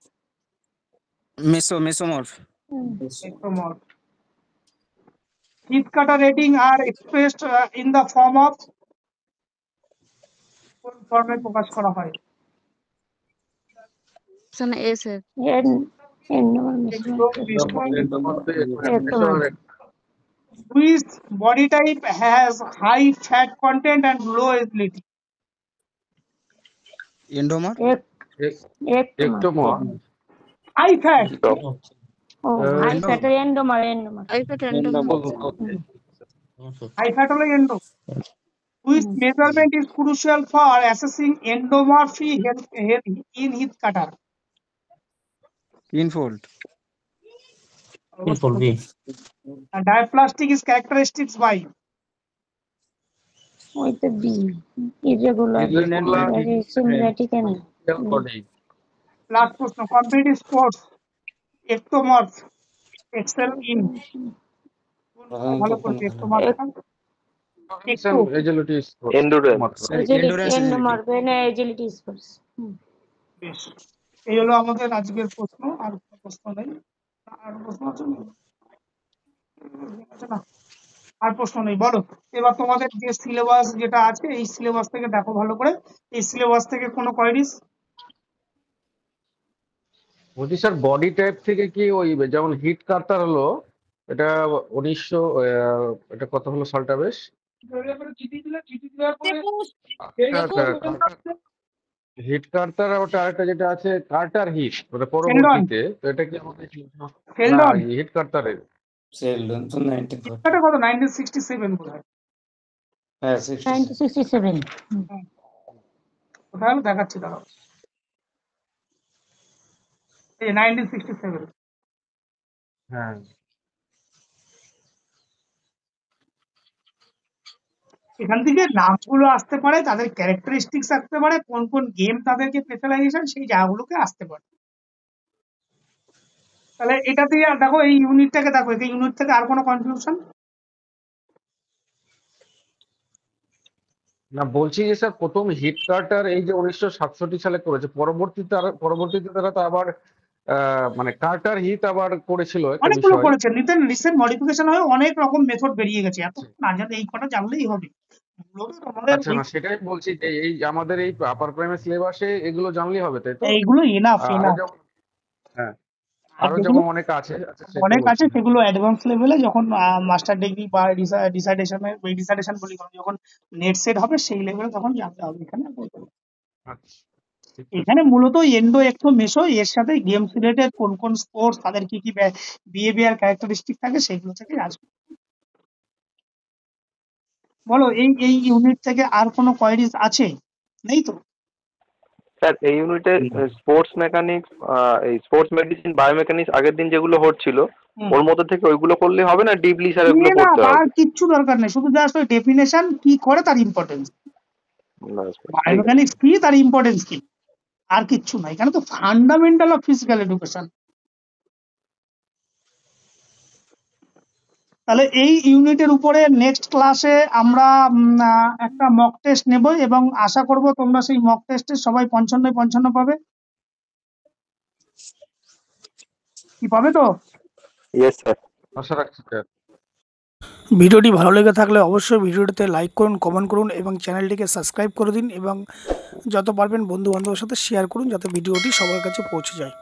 Speaker 4: Mesomorph.
Speaker 1: Ectomorph. heat cutter rating are expressed in the form of কোন ফর্মে প্রকাশ করা হয়?
Speaker 3: Option A sir.
Speaker 6: এন্ডোমার মেশার
Speaker 1: Which body type has high fat content and low agility?
Speaker 7: Endomorph
Speaker 6: ectomorph
Speaker 1: High fat.
Speaker 6: ও high fat endomorph
Speaker 3: iPad random.
Speaker 1: High fat হলো endo. Which measurement is crucial for assessing endomorphy in heat cutter?
Speaker 7: ইনফোল্ড
Speaker 1: Diaplastic is characteristics by
Speaker 6: ওই তো B irregular similarity কেন
Speaker 1: last প্রশ্ন competitive sports ectomorph excel in ভালো করছে ectomorph
Speaker 2: agility
Speaker 6: এন্ডোমার agility sports
Speaker 1: বেশ এই হলো আমাদের আজকের প্রশ্ন আর কোনো প্রশ্ন নেই আর প্রশ্ন আছে না আর প্রশ্ন নেই বলো এবার তোমাদের যে সিলেবাস যেটা আছে এই সিলেবাস থেকে দেখো ভালো করে এই সিলেবাস থেকে কোনো কোয়েরিজ
Speaker 2: বলছি স্যার বডি টাইপ থেকে কি ওই যেমন হিট কার্টার হলো এটা 1900 এটা কত হলো সালটা বেশ হিট কার্টার ওটা আরেকটা যেটা আছে কার্টার হিট ওটা পরবর্তীতে তো এটা কি আমাদের
Speaker 1: ফেলডন
Speaker 2: হিট কার্টারের
Speaker 5: সেলডন তো 1930
Speaker 1: এটা কত 1967 বোধহয়
Speaker 5: হ্যাঁ
Speaker 6: 1967
Speaker 1: কোথায় দেখাচ্ছি দাঁড়াও এই 1967
Speaker 2: হ্যাঁ
Speaker 1: এখান থেকে নামগুলো আসতে পারে তাদের ক্যারেক্টারিস্টিক্স আসতে পারে কোন কোন গেম তাদেরকে স্পেশালাইজেশন সেই জায়গাগুলোকে আসতে পারে তাহলে এটা দিয়ে দেখো এই ইউনিটটাকে দেখো এই ইউনিট থেকে আর কোনো কনফিউশন
Speaker 2: না বলছি যে স্যার প্রথম হিট কার্টার এই যে 1967 সালে করেছে পরবর্তীতে তারা তো আবার মানে কার্টার হিট আবার করেছিল একটা
Speaker 1: অনেকগুলো
Speaker 2: বিষয়
Speaker 1: করেছে রিসেন্ট মডিফিকেশন হয়ে অনেক রকম মেথড বেরিয়ে গেছে এত না জানলে এই কটা জানলেই হবে তোমাদের
Speaker 2: আচ্ছা না সেটাই বলছি যে এই আমাদের এই আপার প্রাইমারি সিলেবাসে এগুলো জানলেই হবে তাই তো
Speaker 1: এইগুলো এনাফ
Speaker 2: আরো যেমন হ্যাঁ আরো যেমন অনেক আছে আচ্ছা সেটা
Speaker 1: অনেক আছে
Speaker 2: বলছি।
Speaker 1: সেগুলো অ্যাডভান্স লেভেলে যখন মাস্টার ডিগ্রি বা ডিসার্টেশন বলি যখন নেট সেট হবে সেই লেভেলে তখন জানতে হবে এখানে বলতে হবে।
Speaker 2: আচ্ছা ঠিক আছে।
Speaker 1: এখানে মূলত এন্ডো একটু মেশো এর সাথে গেমস রিলেটেড কোন কোন স্পোর্টস তাদের কি কি বিহেভিয়ার ক্যারেক্টারিস্টিক থাকে সেগুলো থেকে আসবে বলো এই ইউনিট থেকে আর কোনো কোয়েরিজ আছে নেই তো
Speaker 8: স্যার এই ইউনিটে স্পোর্টস মেকানিক্স এই স্পোর্টস মেডিসিন বায়োমেকানিক্স আগের দিন যেগুলো হচ্ছিল ওর মধ্যে থেকে ওইগুলো করলে হবে না ডিপলি স্যার এগুলো
Speaker 1: না
Speaker 8: করতে হবে
Speaker 1: আর কিচ্ছু দরকার নেই শুধু জাস্ট ওই ডেফিনেশন কি করে তার ইম্পর্টেন্স
Speaker 8: না, ঠিক আছে।
Speaker 1: বায়োমেকানিক্স কি তার ইম্পর্টেন্স কি আর কিচ্ছু না এখানে তো ফান্ডামেন্টাল অফ ফিজিক্যাল এডুকেশন তাহলে এই ইউনিটের উপরে নেক্সট ক্লাসে আমরা একটা মক টেস্ট নেব এবং আশা করব তোমরা সেই মক টেস্টে সবাই 55 পাবে কি পাবে তো
Speaker 8: ইয়েস স্যার
Speaker 2: আশা রাখছি স্যার
Speaker 9: ভিডিওটি ভালো লেগে থাকলে অবশ্যই ভিডিওটিতে লাইক করুন কমেন্ট করুন এবং চ্যানেলটিকে সাবস্ক্রাইব করে দিন এবং যত পারবেন বন্ধু বান্ধবের সাথে শেয়ার করুন যাতে ভিডিওটি সবার কাছে পৌঁছে যায়।